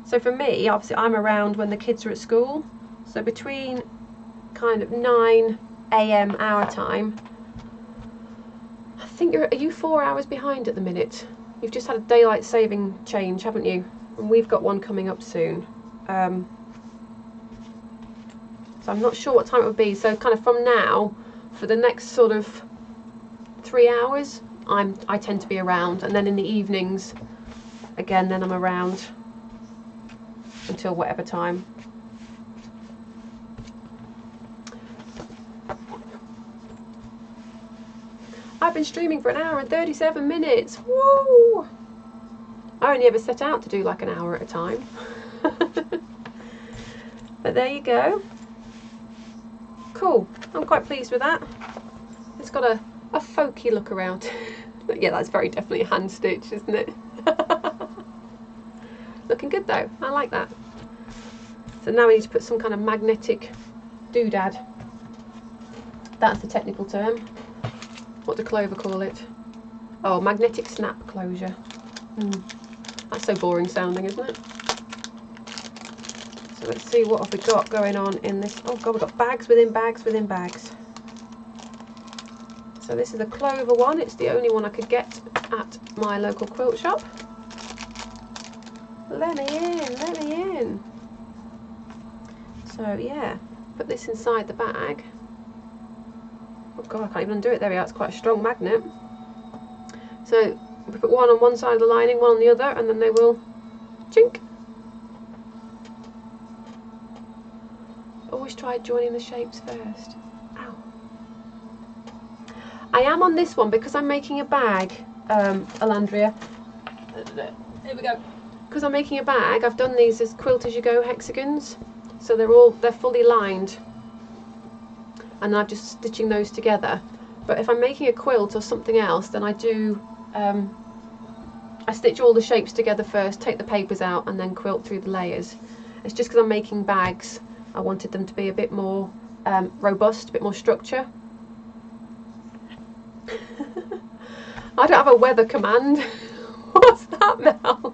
So for me, obviously I'm around when the kids are at school. So between kind of 9 AM our time, I think are you 4 hours behind at the minute? You've just had a daylight saving change, haven't you? And we've got one coming up soon. So I'm not sure what time it would be. So kind of from now, for the next sort of 3 hours, I tend to be around, and then in the evenings, again, then I'm around until whatever time. I've been streaming for 1 hour and 37 minutes. Woo! I only ever set out to do like an hour at a time. But there you go. Cool. I'm quite pleased with that. It's got a folky look around. Yeah, that's very definitely hand stitch, isn't it? Looking good though. I like that. So now we need to put some kind of magnetic doodad. That's the technical term. What do Clover call it? Oh, magnetic snap closure. That's so boring sounding, isn't it? So let's see what have we got going on in this. Oh god, we've got bags within bags within bags. So this is a Clover one. It's the only one I could get at my local quilt shop. Let me in, let me in. So yeah, put this inside the bag. Oh god, I can't even undo it. There we are. It's quite a strong magnet. So we put one on one side of the lining, one on the other, and then they will chink. Always try joining the shapes first. Ow. I am on this one because I'm making a bag, Alandria. Here we go. Because I'm making a bag, I've done these as quilt as you go hexagons. So they're fully lined. And I'm just stitching those together. But if I'm making a quilt or something else, then I do I stitch all the shapes together first, take the papers out, and then quilt through the layers. It's just because I'm making bags, I wanted them to be a bit more robust, a bit more structure. I don't have a weather command. What's that, Mel?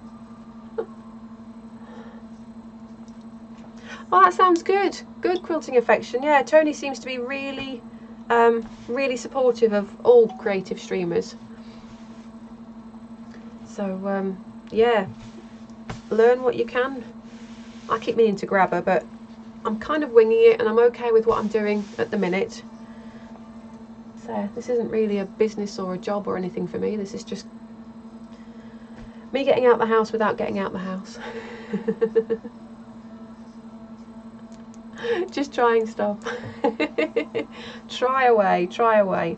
Oh, that sounds good. Good, Quilting Affection. Yeah, Tony seems to be really, really supportive of all creative streamers. So, yeah, learn what you can. I keep meaning to grab her, but I'm kind of winging it, and I'm okay with what I'm doing at the minute. So this isn't really a business or a job or anything for me. This is just me getting out the house without getting out the house. Just try and stop. Try away, try away.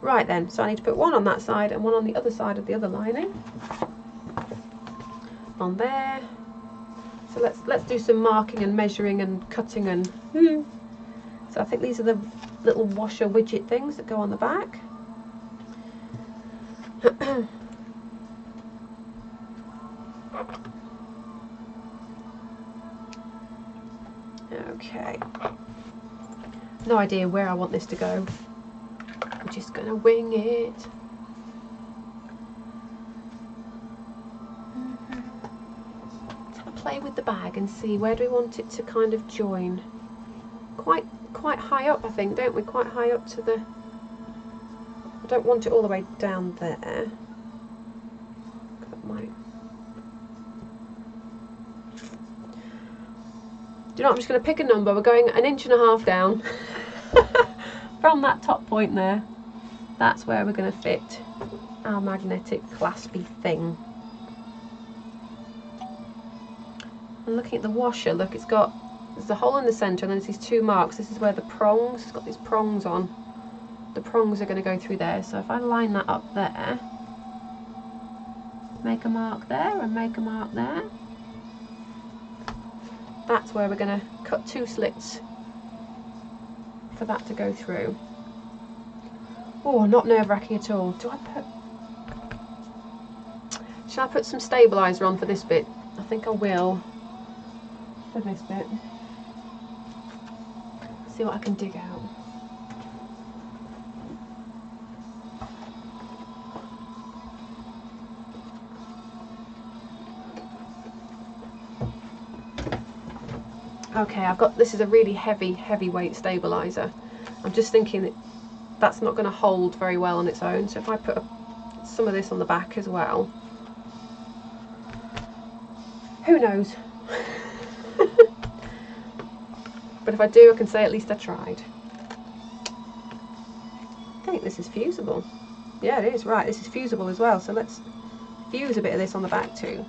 Right then, so I need to put one on that side and one on the other side of the other lining. On there. So let's do some marking and measuring and cutting and so I think these are the little washer widget things that go on the back. Okay. No idea where I want this to go. I'm just gonna wing it. Let's have a play with the bag and see where do we want it to kind of join. Quite high up, I think, don't we? Quite high up to the. I don't want it all the way down there. That might. Do you know what, I'm just going to pick a number. We're going 1.5 inches down from that top point there. That's where we're going to fit our magnetic claspy thing. And looking at the washer, look, there's a hole in the centre and then there's these two marks. This is where the prongs, it's got these prongs on. The prongs are going to go through there. So if I line that up there, make a mark there and make a mark there. That's where we're going to cut 2 slits for that to go through. Oh, not nerve-wracking at all. Shall I put some stabiliser on for this bit? I think I will for this bit. See what I can dig out. Okay, this is a really heavy weight stabiliser. I'm just thinking that that's not going to hold very well on its own, so if I put some of this on the back as well, who knows. But if I do, I can say at least I tried. I think this is fusible. Yeah, it is. Right, this is fusible as well, so let's fuse a bit of this on the back too.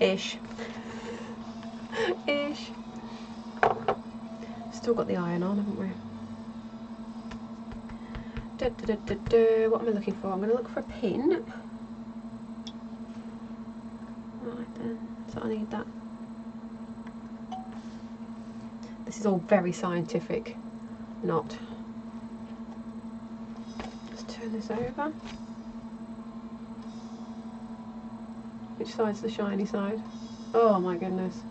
Ish. Ish. Still got the iron on, haven't we? What am I looking for? I'm going to look for a pin. Right then, so I need that. This is all very scientific, not. Let's turn this over. Which side's the shiny side? Oh my goodness.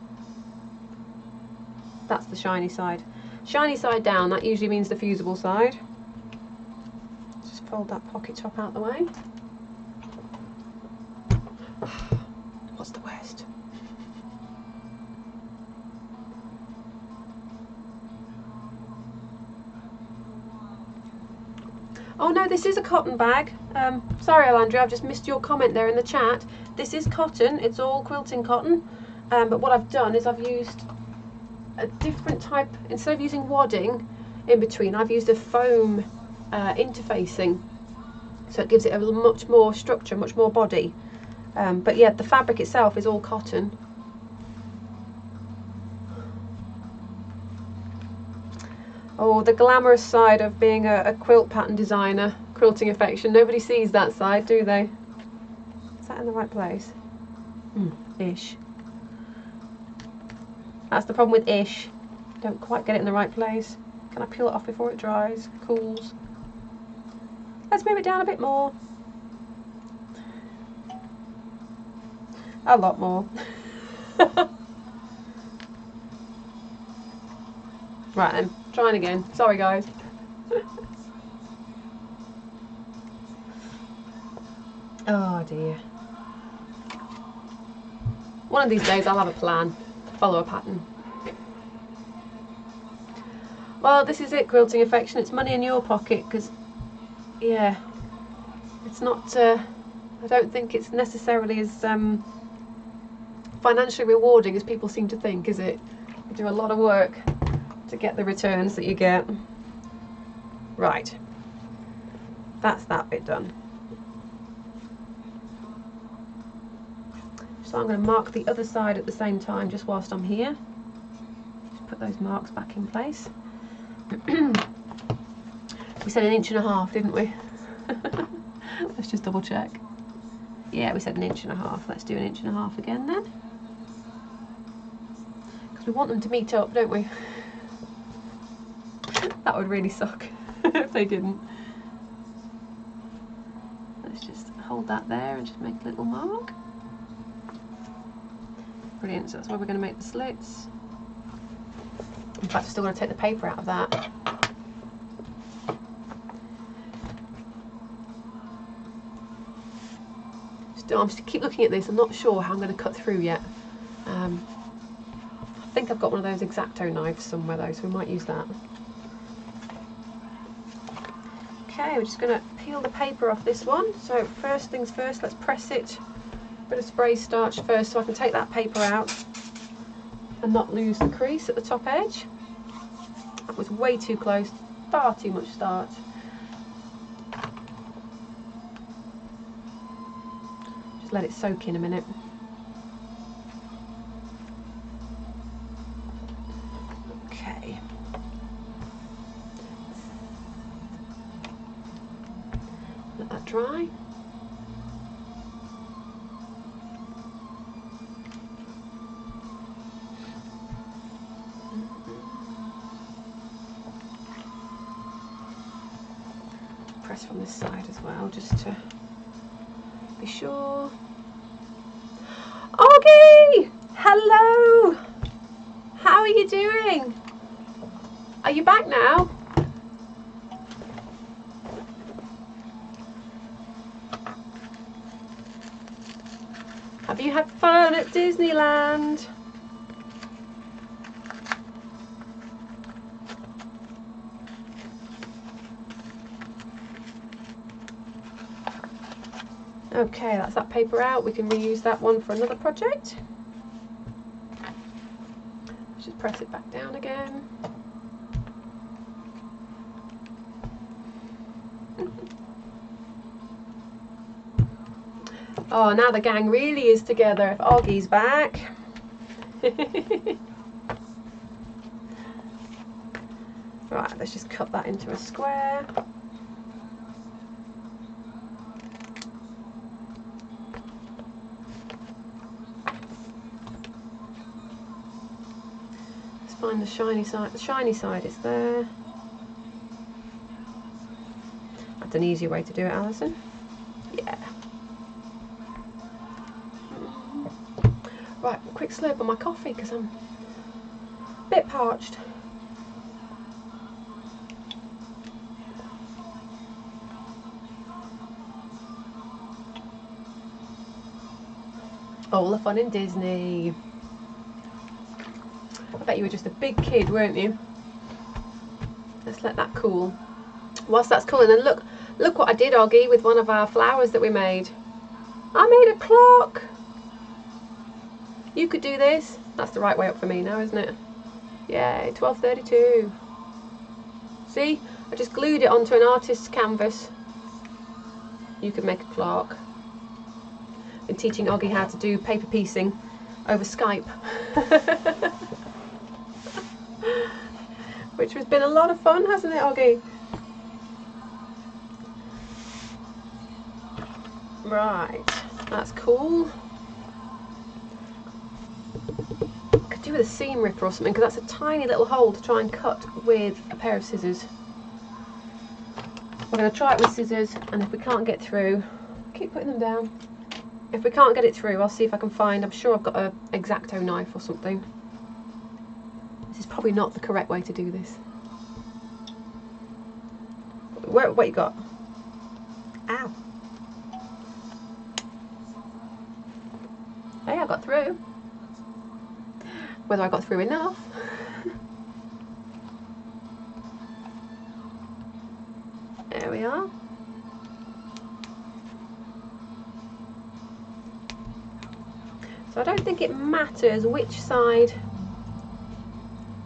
That's the shiny side. Shiny side down, that usually means the fusible side. Just fold that pocket top out the way. What's the worst? Oh no, this is a cotton bag. Sorry Alandria, I've just missed your comment there in the chat. This is cotton, it's all quilting cotton. But what I've done is I've used a different type, instead of using wadding in between, I've used a foam interfacing. So it gives it a much more structure, much more body. But yeah, the fabric itself is all cotton. Oh, the glamorous side of being a quilt pattern designer, quilting affection. Nobody sees that side, do they? Is that in the right place? Ish. That's the problem with ish. Don't quite get it in the right place. Can I peel it off before it dries, cools? Let's move it down a bit more. A lot more. Right then, trying again. Sorry guys. Oh dear. One of these days I'll have a plan. Follow a pattern. Well, this is it, quilting affection. It's money in your pocket because, yeah, it's not. I don't think it's necessarily as financially rewarding as people seem to think, is it? You do a lot of work to get the returns that you get. Right. That's that bit done. So I'm going to mark the other side at the same time just whilst I'm here. Just put those marks back in place. We said 1.5 inches, didn't we? Let's just double check. Yeah, we said 1.5 inches. Let's do 1.5 inches again then. Because we want them to meet up, don't we? That would really suck if they didn't. Let's just hold that there and just make a little mark. Brilliant, so that's why we're going to make the slits. In fact, I'm still going to take the paper out of that. I'm just keep looking at this. I'm not sure how I'm going to cut through yet. I think I've got one of those X-Acto knives somewhere though, so we might use that. Okay, we're just going to peel the paper off this one. So first things first, let's press it. Bit of spray starch first so I can take that paper out and not lose the crease at the top edge. That was way too close, far too much starch. Just let it soak in a minute. Okay. Let that dry. Press from this side as well, just to be sure. Augie! Hello! How are you doing? Are you back now? Have you had fun at Disneyland? Okay, that's that paper out. We can reuse that one for another project. Let's just press it back down again. Oh, now the gang really is together if Augie's back. Right, let's just cut that into a square. Find the shiny side. The shiny side is there. That's an easier way to do it, Alison. Yeah. Right, a quick slurp on my coffee because I'm a bit parched. All the fun in Disney. I bet you were just a big kid, weren't you? Let's let that cool. Whilst that's cooling, and look what I did, Augie, with one of our flowers that we made. I made a clock. You could do this. That's the right way up for me now, isn't it? Yay, 12:32. See, I just glued it onto an artist's canvas. You could make a clock. Been teaching Augie how to do paper piecing over Skype. Which has been a lot of fun, hasn't it, Augie? Right, that's cool. Could do with a seam ripper or something, because that's a tiny little hole to try and cut with a pair of scissors. We're going to try it with scissors, and if we can't get through, keep putting them down. If we can't get it through, I'll see if I can find, I'm sure I've got an X-Acto knife or something. This is probably not the correct way to do this. What you got? Ow. Hey, I got through. Whether I got through enough. There we are. So I don't think it matters which side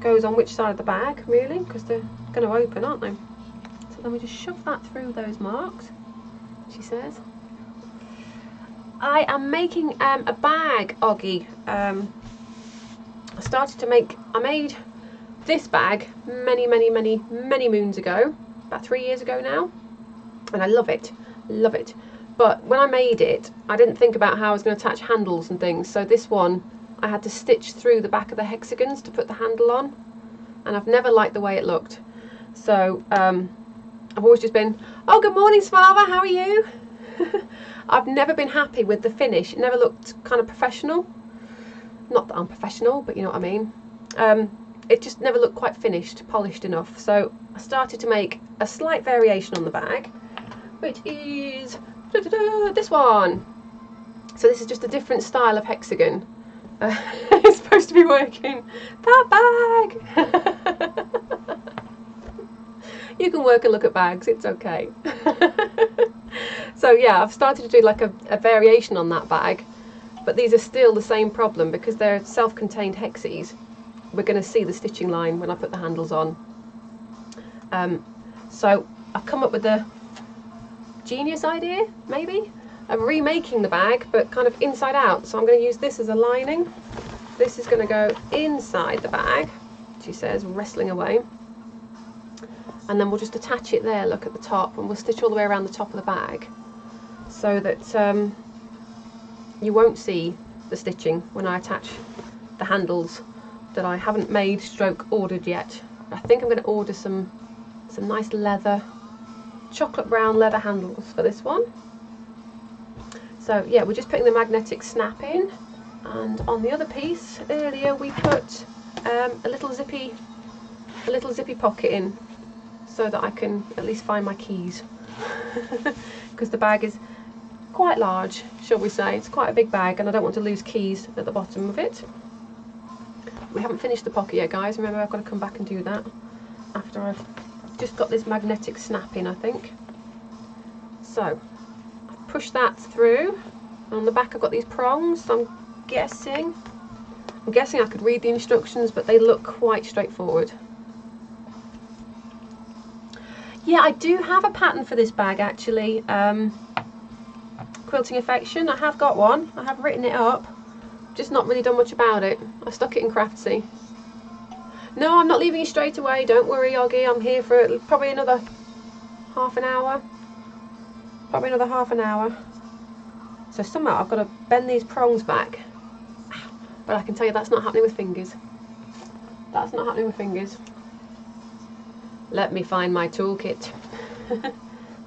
goes on which side of the bag, really, because they're going to open, aren't they? So then we just shove that through those marks, she says. I am making a bag, Oggy. I made this bag many moons ago, about 3 years ago now, and I love it, But when I made it, I didn't think about how I was going to attach handles and things, so this one I had to stitch through the back of the hexagons to put the handle on, and I've never liked the way it looked. So I've always just been, oh, good morning, Svalva, how are you? I've never been happy with the finish. It never looked kind of professional. Not that I'm professional, but you know what I mean. It just never looked quite finished, polished enough. So I started to make a slight variation on the bag, which is this one. So this is just a different style of hexagon. It's supposed to be working. That bag! You can work and look at bags, it's okay. So yeah, I've started to do like a variation on that bag, but these are still the same problem because they're self-contained hexies. We're going to see the stitching line when I put the handles on. So I've come up with a genius idea, maybe, of remaking the bag, but kind of inside out. So I'm going to use this as a lining. This is going to go inside the bag, she says, wrestling away. And then we'll just attach it there, look at the top, and we'll stitch all the way around the top of the bag so that you won't see the stitching when I attach the handles that I haven't made stroke ordered yet. I think I'm going to order some nice leather, chocolate brown leather handles for this one. So yeah, we're just putting the magnetic snap in, and on the other piece earlier we put a little zippy pocket in, so that I can at least find my keys. Because the bag is quite large, shall we say. It's quite a big bag and I don't want to lose keys at the bottom of it. We haven't finished the pocket yet, guys. Remember, I've got to come back and do that after I've just got this magnetic snap in, I think. So I've pushed that through. And on the back I've got these prongs, so I'm guessing I could read the instructions, but they look quite straightforward. Yeah, I do have a pattern for this bag actually. Quilting Affection, I have got one. I have written it up, just not really done much about it. I stuck it in Craftsy. No, I'm not leaving you straight away, don't worry, Oggy. I'm here for probably another half an hour. So somehow I've got to bend these prongs back. But I can tell you that's not happening with fingers. That's not happening with fingers. Let me find my toolkit.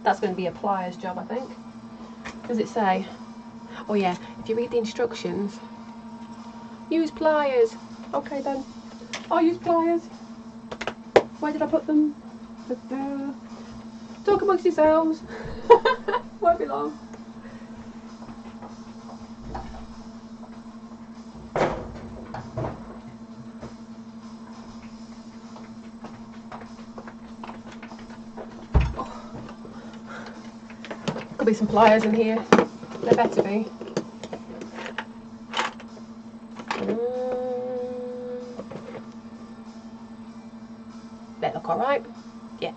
That's going to be a pliers job, I think. What does it say? Oh yeah, if you read the instructions, use pliers. Okay then, I'll use pliers. Where did I put them? Talk amongst yourselves. Won't be long. Be some pliers in here. There better be. They look alright. Yeah.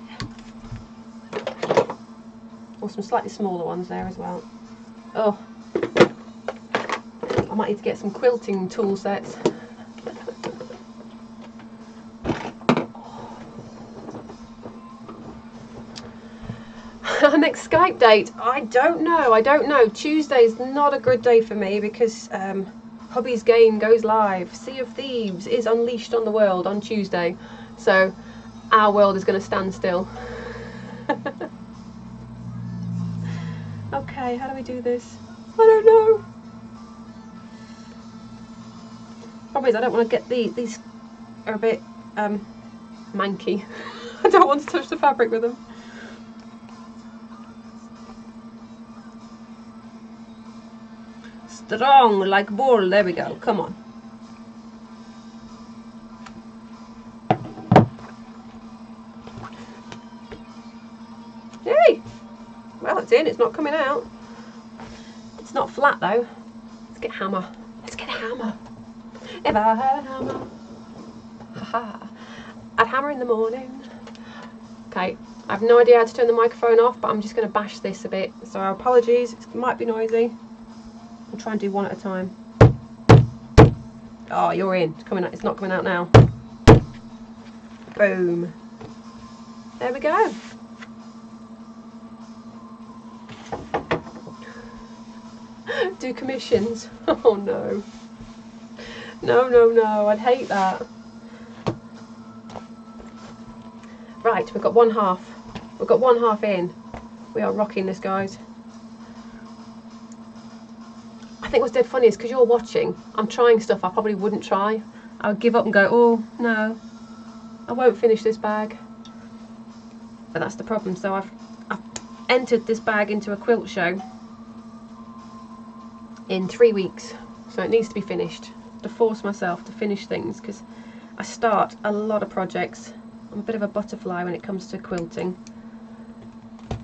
Or some slightly smaller ones there as well. Oh. I might need to get some quilting tool sets. Our next Skype date, I don't know. Tuesday's not a good day for me because hubby's game goes live. Sea of Thieves is unleashed on the world on Tuesday, so our world is going to stand still. Okay, how do we do this? I don't know. Problem is, I don't want to get these are a bit manky. I don't want to touch the fabric with them. Strong like bull, there we go, come on. Hey! Well, it's in, it's not coming out. It's not flat though. Let's get a hammer. Let's get a hammer. If I had a hammer. Haha. I'd hammer in the morning. Okay, I have no idea how to turn the microphone off, but I'm just going to bash this a bit. So apologies, it might be noisy. I'll try and do one at a time. Oh, you're in. It's coming out. It's not coming out now. Boom. There we go. Do commissions. Oh no. No, no, no. I'd hate that. Right, we've got one half. We've got one half in. We are rocking this, guys. I think what's dead funny is because you're watching, I'm trying stuff I probably wouldn't try. I would give up and go, oh no, I won't finish this bag. But that's the problem. So I've entered this bag into a quilt show in 3 weeks. So it needs to be finished. To force myself to finish things because I start a lot of projects. I'm a bit of a butterfly when it comes to quilting.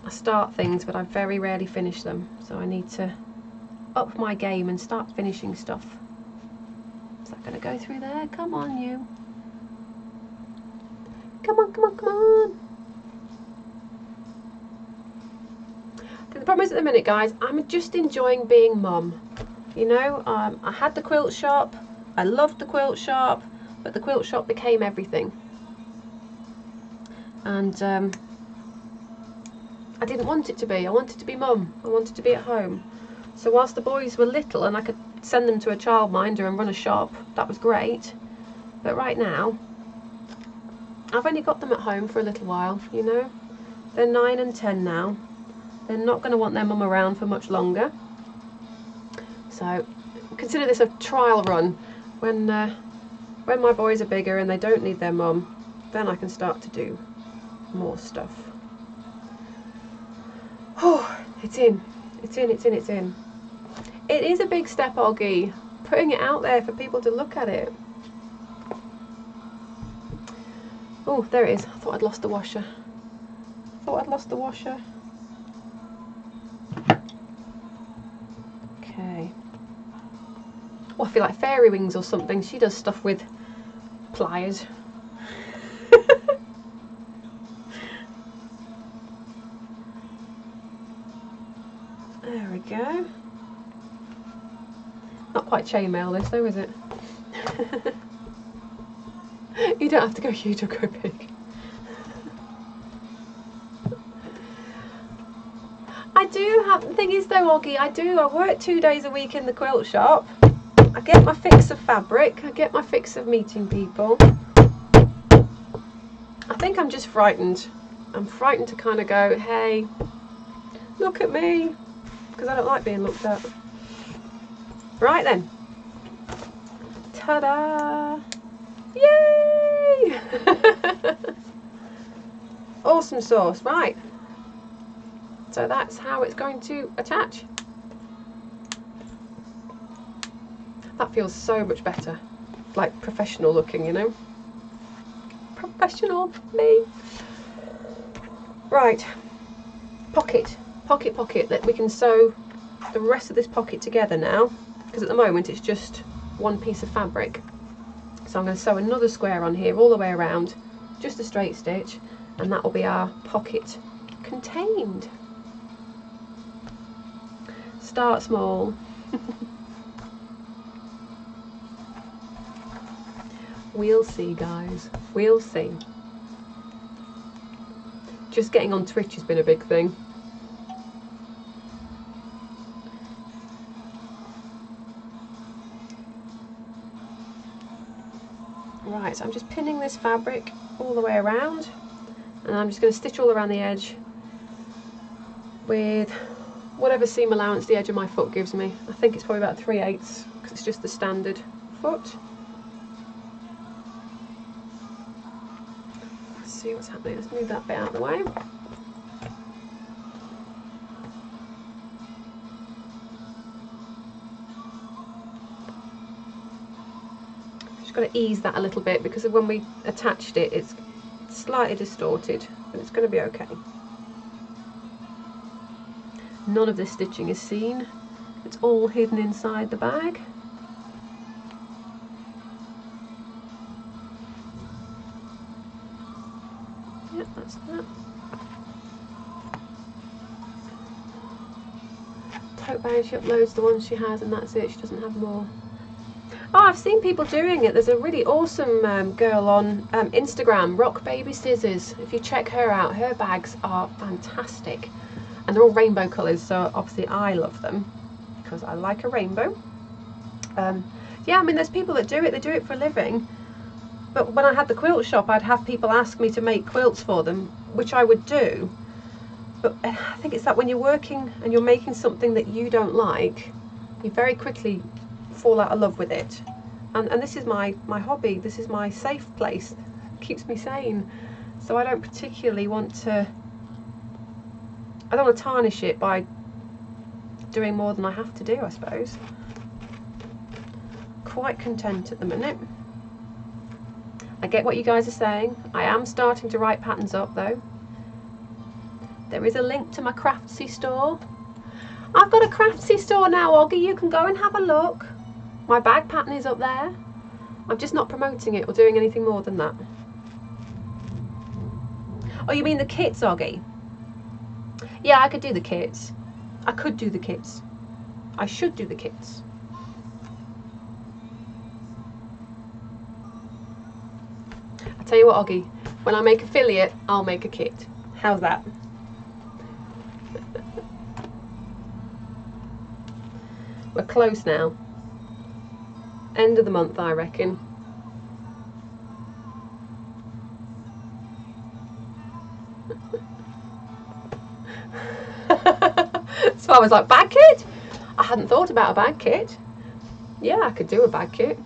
I start things but I very rarely finish them. So I need to up my game and start finishing stuff. Is that going to go through there? Come on, you. Come on, come on, come on. The problem is at the minute, guys, I'm just enjoying being mum. You know, I had the quilt shop. I loved the quilt shop, but the quilt shop became everything. And I didn't want it to be. I wanted to be mum. I wanted to be at home. So whilst the boys were little and I could send them to a childminder and run a shop, that was great. But right now, I've only got them at home for a little while, you know. They're 9 and 10 now. They're not going to want their mum around for much longer. So consider this a trial run. When my boys are bigger and they don't need their mum, then I can start to do more stuff. Oh, it's in. It's in, it's in, it's in. It is a big step, Oggy. Putting it out there for people to look at it. Oh, there it is. I thought I'd lost the washer. Okay. Oh, I feel like Fairy Wings or something. She does stuff with pliers. There we go. Not quite chainmail this though, is it? You don't have to go huge or go big. I do have, the thing is though, Oggy, I work 2 days a week in the quilt shop. I get my fix of fabric, I get my fix of meeting people. I think I'm just frightened. I'm frightened to kind of go, hey, look at me, because I don't like being looked at. Right then. Ta-da! Yay! Awesome sauce, right. So that's how it's going to attach. That feels so much better. Like professional looking, you know? Professional, me. Right. Pocket. Pocket, pocket. That we can sew the rest of this pocket together now. Because at the moment it's just one piece of fabric. So I'm going to sew another square on here all the way around. Just a straight stitch. And that will be our pocket contained. Start small. We'll see, guys. We'll see. Just getting on Twitch has been a big thing. Right, so I'm just pinning this fabric all the way around, and I'm just going to stitch all around the edge with whatever seam allowance the edge of my foot gives me. I think it's probably about 3/8 because it's just the standard foot. Let's see what's happening. Let's move that bit out of the way. Just got to ease that a little bit because when we attached it, it's slightly distorted, but it's going to be okay. None of this stitching is seen. It's all hidden inside the bag. Yep, that's that. Tote found she uploads the ones she has and that's it, she doesn't have more. Oh, I've seen people doing it. There's a really awesome girl on Instagram, Rock Baby Scissors. If you check her out, her bags are fantastic. And they're all rainbow colours, so obviously I love them because I like a rainbow. Yeah, I mean, there's people that do it. They do it for a living. But when I had the quilt shop, I'd have people ask me to make quilts for them, which I would do. But I think it's that when you're working and you're making something that you don't like, you very quickly fall out of love with it. And this is my hobby. This is my safe place. It keeps me sane. So I don't particularly want to... I don't want to tarnish it by doing more than I have to do, I suppose. Quite content at the minute. I get what you guys are saying. I am starting to write patterns up though. There is a link to my Craftsy store. I've got a Craftsy store now, Oggy. You can go and have a look. My bag pattern is up there. I'm just not promoting it or doing anything more than that. Oh, you mean the kits, Oggy? Yeah, I could do the kits. I could do the kits. I should do the kits. I'll tell you what, Oggy. When I make affiliate, I'll make a kit. How's that? We're close now. End of the month, I reckon. So I was like, bag kit? I hadn't thought about a bag kit. Yeah, I could do a bag kit.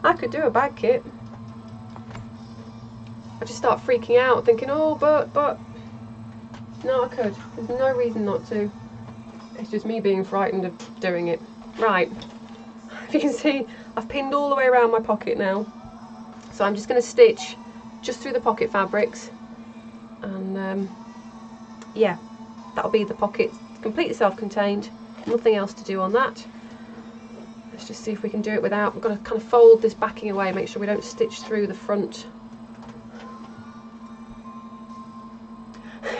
I could do a bag kit. I just start freaking out, thinking, oh, but. No, I could. There's no reason not to. It's just me being frightened of doing it. Right. If you can see, I've pinned all the way around my pocket now. So I'm just going to stitch just through the pocket fabrics. And yeah, that'll be the pocket. Completely self-contained. Nothing else to do on that. Let's just see if we can do it without. We've got to kind of fold this backing away, make sure we don't stitch through the front.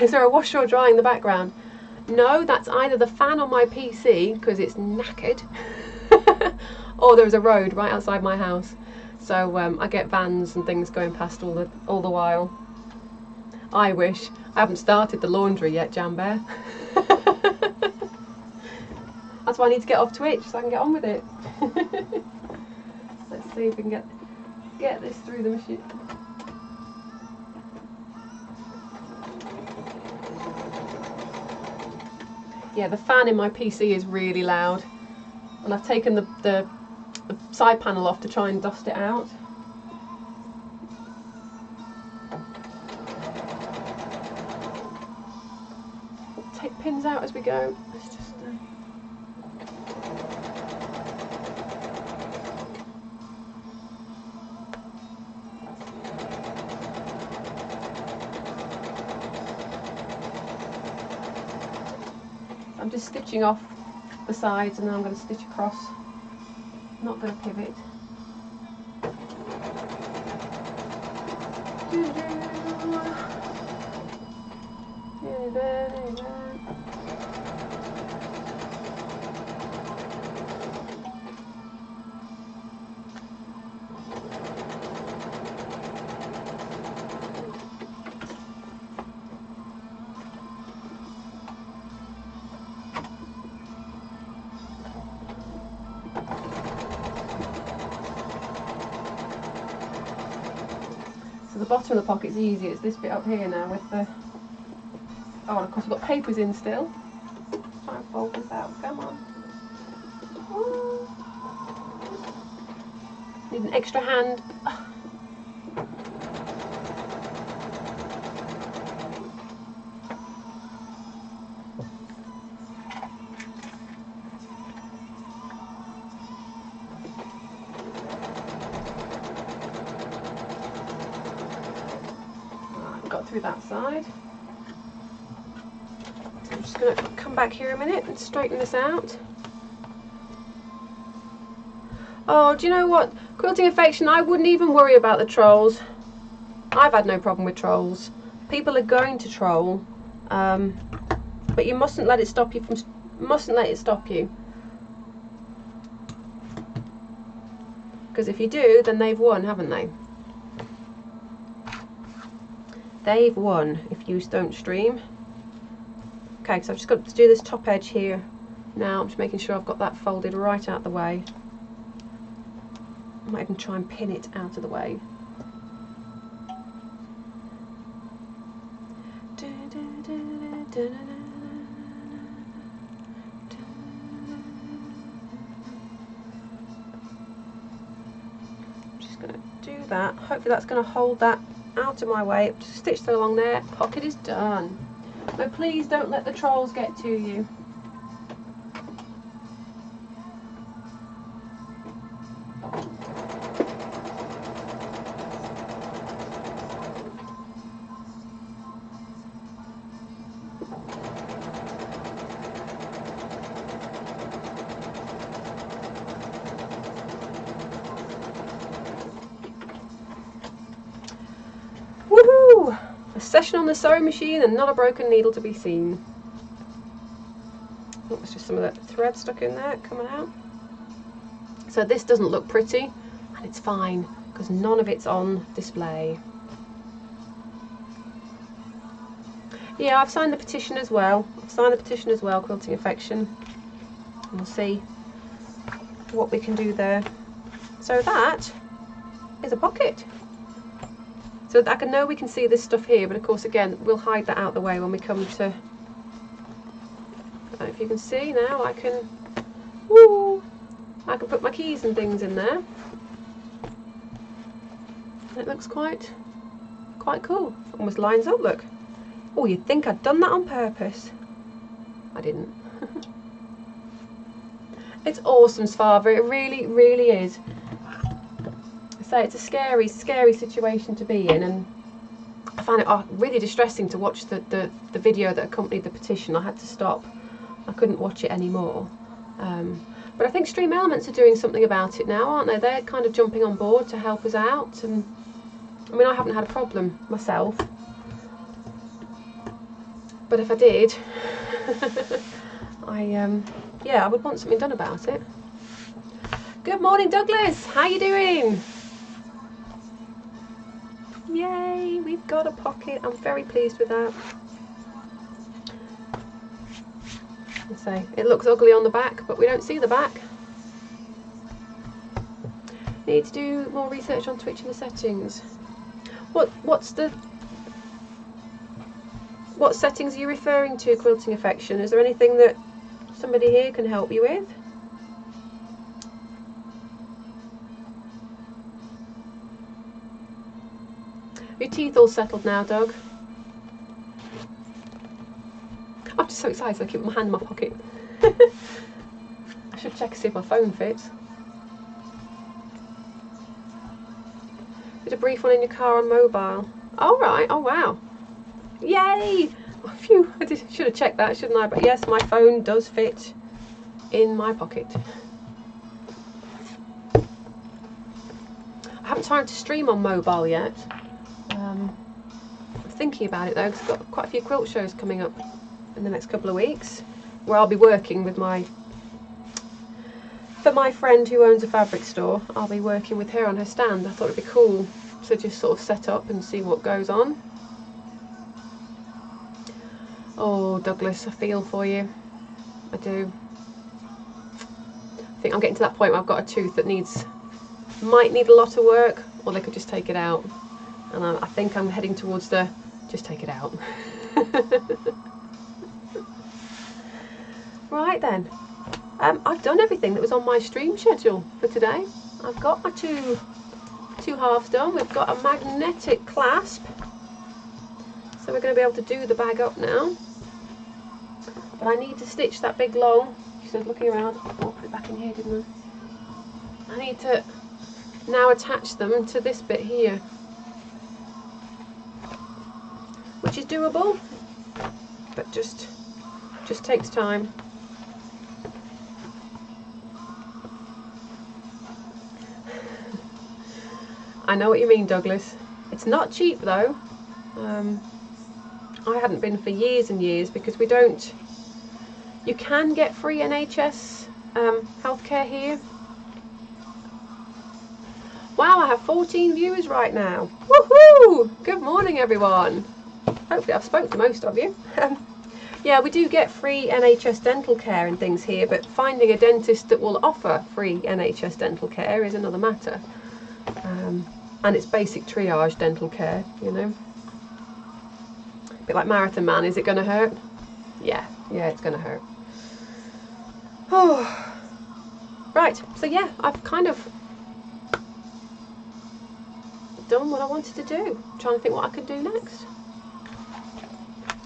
Is there a washer or dryer in the background? No, that's either the fan on my PC, because it's knackered, or there's a road right outside my house. So I get vans and things going past all the while. I wish. I haven't started the laundry yet, Jam Bear. That's why I need to get off Twitch, so I can get on with it. Let's see if we can get this through the machine. Yeah, the fan in my PC is really loud, and I've taken the side panel off to try and dust it out. Take pins out as we go. Let's just I'm just stitching off the sides and then I'm going to stitch across. I'm not going to pivot. So the bottom of the pocket's easy, it's this bit up here now with the... Oh, and of course we've got papers in still. Try and fold this out, come on. Oh. Need an extra hand. Got through that side. So I'm just going to come back here a minute and straighten this out. Oh, do you know what? Quilting Affection, I wouldn't even worry about the trolls. I've had no problem with trolls. People are going to troll. But you mustn't let it stop you from, because if you do, then they've won, haven't they? They've won if you don't stream. Okay, so I've just got to do this top edge here. Now I'm just making sure I've got that folded right out the way. I might even try and pin it out of the way. I'm just going to do that. Hopefully that's going to hold that out of my way. Just stitch that along there. Pocket is done. But please don't let the trolls get to you. Woohoo! A session on the sewing machine and not a broken needle to be seen. Oh, it's just some of that thread stuck in there coming out. So this doesn't look pretty, and it's fine because none of it's on display. Yeah, I've signed the petition as well. Quilting Affection. And we'll see what we can do there. So that is a pocket. So I know we can see this stuff here, but of course again we'll hide that out the way when we come to, I don't know if you can see now, I can put my keys and things in there. It looks quite cool. Almost lines up, look. Oh, you'd think I'd done that on purpose. I didn't. It's awesome, Svalva, it really, really is. So it's a scary situation to be in, and I found it really distressing to watch the video that accompanied the petition. I had to stop. I couldn't watch it anymore. But I think Stream Elements are doing something about it now, aren't they? They're kind of jumping on board to help us out, and I mean, I haven't had a problem myself, but if I did, yeah, I would want something done about it. Good morning, Douglas. How you doing? Yay, we've got a pocket. I'm very pleased with that. So it looks ugly on the back, but we don't see the back. Need to do more research on Twitch and the settings. What settings are you referring to, Quilting Affection? Is there anything that somebody here can help you with? Your teeth all settled now, Doug? I'm just so excited I keep my hand in my pocket. I should check to see if my phone fits. Did a brief one in your car on mobile? All right. Oh wow. Yay! Oh, phew. I should have checked that, shouldn't I? But yes, my phone does fit in my pocket. I haven't tried to stream on mobile yet. I'm thinking about it though, because I've got quite a few quilt shows coming up in the next couple of weeks, where I'll be working with for my friend who owns a fabric store. I'll be working with her on her stand. I thought it'd be cool to just sort of set up and see what goes on. Oh, Douglas, I feel for you. I do. I think I'm getting to that point where I've got a tooth that might need a lot of work, or they could just take it out. And I think I'm heading towards the just take it out. Right then, I've done everything that was on my stream schedule for today. I've got my two halves done. We've got a magnetic clasp, so we're going to be able to do the bag up now. But I need to stitch that big long. She said, looking around. Oh, I put it back in here, didn't I? I need to now attach them to this bit here, which is doable, but just takes time. I know what you mean, Douglas. It's not cheap though. I hadn't been for years and years, because we don't, you can get free NHS healthcare here. Wow, I have 14 viewers right now. Woohoo! Good morning, everyone. Hopefully I've spoke to most of you. Yeah, we do get free NHS dental care and things here, but finding a dentist that will offer free NHS dental care is another matter. And it's basic triage dental care, you know. A bit like Marathon Man, is it going to hurt? Yeah, it's going to hurt. Oh. Right, so yeah, I've kind of done what I wanted to do. I'm trying to think what I could do next.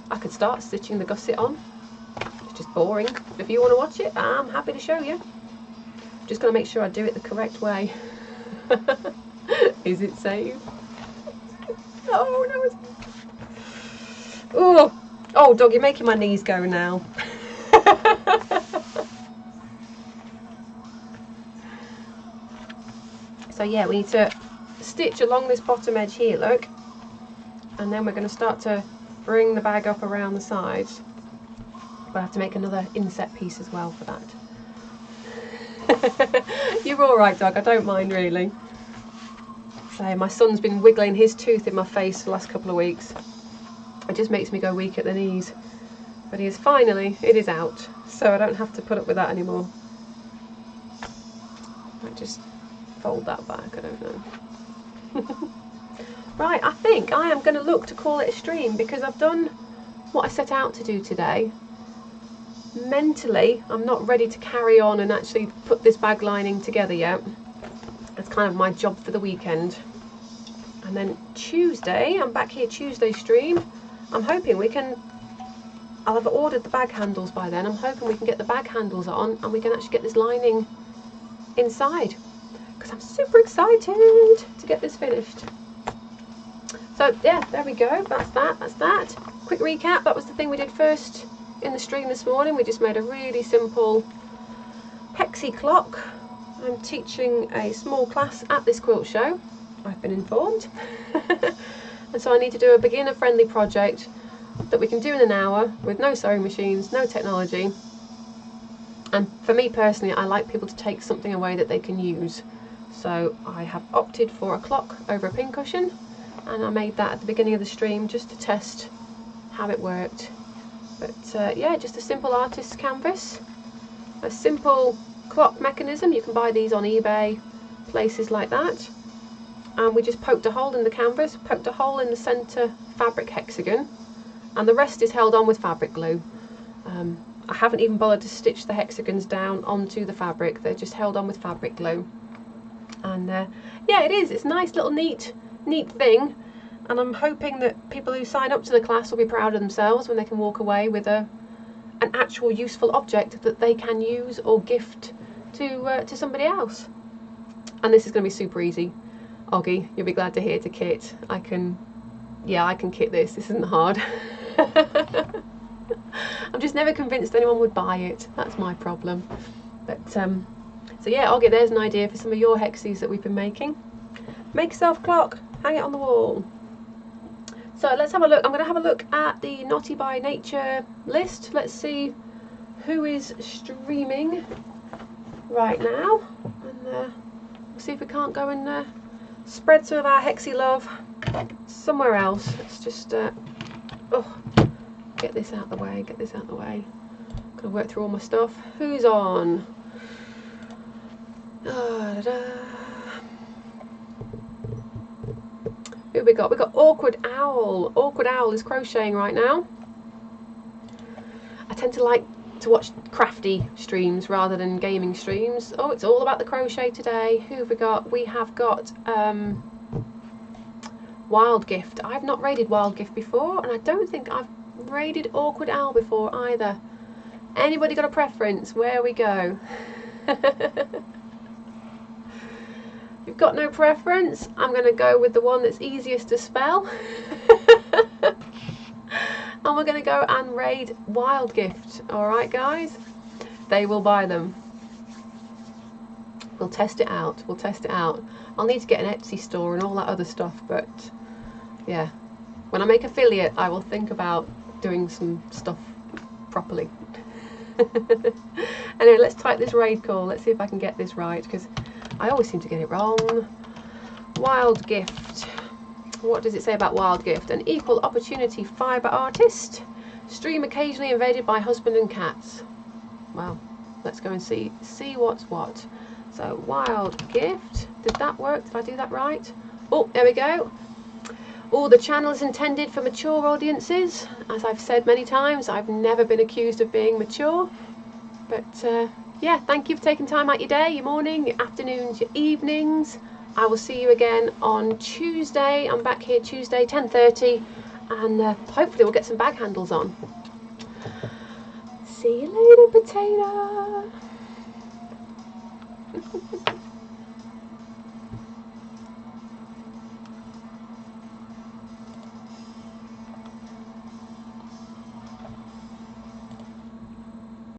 I could start stitching the gusset on. It's just boring. If you want to watch it, I'm happy to show you. I'm just going to make sure I do it the correct way. Is it safe? Oh no, it's... Oh dog, you're making my knees go now. So yeah, we need to stitch along this bottom edge here, look, and then we're going to start to bring the bag up around the sides, but I have to make another inset piece as well for that. You're alright dog, I don't mind really. So my son's been wiggling his tooth in my face for the last couple of weeks. It just makes me go weak at the knees, but he is finally, it is out, so I don't have to put up with that anymore. I just fold that back, I don't know. Right, I think I am going to look to call it a stream, because I've done what I set out to do today. Mentally, I'm not ready to carry on and actually put this bag lining together yet. That's kind of my job for the weekend. And then Tuesday, I'm back here Tuesday stream. I'm hoping we can, I'll have ordered the bag handles by then. I'm hoping we can get the bag handles on and we can actually get this lining inside, because I'm super excited to get this finished. So yeah, there we go, that's that. Quick recap, that was the thing we did first in the stream this morning. We just made a really simple hexie clock. I'm teaching a small class at this quilt show, I've been informed. And so I need to do a beginner friendly project that we can do in an hour with no sewing machines, no technology. And for me personally, I like people to take something away that they can use. So I have opted for a clock over a pincushion, and I made that at the beginning of the stream just to test how it worked. But yeah, just a simple artist's canvas, a simple clock mechanism. You can buy these on eBay, places like that. And we just poked a hole in the canvas, poked a hole in the centre fabric hexagon, and the rest is held on with fabric glue. I haven't even bothered to stitch the hexagons down onto the fabric, they're just held on with fabric glue. And yeah, it's a nice little neat thing, and I'm hoping that people who sign up to the class will be proud of themselves when they can walk away with an actual useful object that they can use or gift to somebody else. And this is going to be super easy. Oggy, you'll be glad to hear, to kit. I can kit this isn't hard. I'm just never convinced anyone would buy it, that's my problem. But so yeah, Oggy, there's an idea for some of your hexies that we've been making. Make yourself a clock, hang it on the wall. So let's have a look. I'm going to have a look at the Naughty by Nature list. Let's see who is streaming right now, and we'll see if we can't go and spread some of our hexie love somewhere else. Let's just get this out the way, Gotta work through all my stuff. Who's on? Who have we got? We've got Awkward Owl. Awkward Owl is crocheting right now. I tend to like to watch crafty streams rather than gaming streams. Oh, it's all about the crochet today. Who have we got? We have got Wild Gift. I've not raided Wild Gift before, and I don't think I've raided Awkward Owl before either. Anybody got a preference? Where we go? You've got no preference? I'm going to go with the one that's easiest to spell. And we're going to go and raid Wild Gift. Alright guys? They will buy them. We'll test it out. I'll need to get an Etsy store and all that other stuff, but yeah. When I make affiliate, I will think about doing some stuff properly. Anyway, let's type this raid call. Let's see if I can get this right, because I always seem to get it wrong. Wild gift. What does it say about wild gift? An equal opportunity fibre artist. Stream occasionally invaded by husband and cats. Well, let's go and see what's what. So wild gift. Did that work? Did I do that right? Oh, there we go. Oh, the channel is intended for mature audiences. As I've said many times, I've never been accused of being mature. But yeah, thank you for taking time out your day, your morning, your afternoons, your evenings. I will see you again on Tuesday. I'm back here Tuesday, 10:30, and hopefully we'll get some bag handles on. See you later, potato.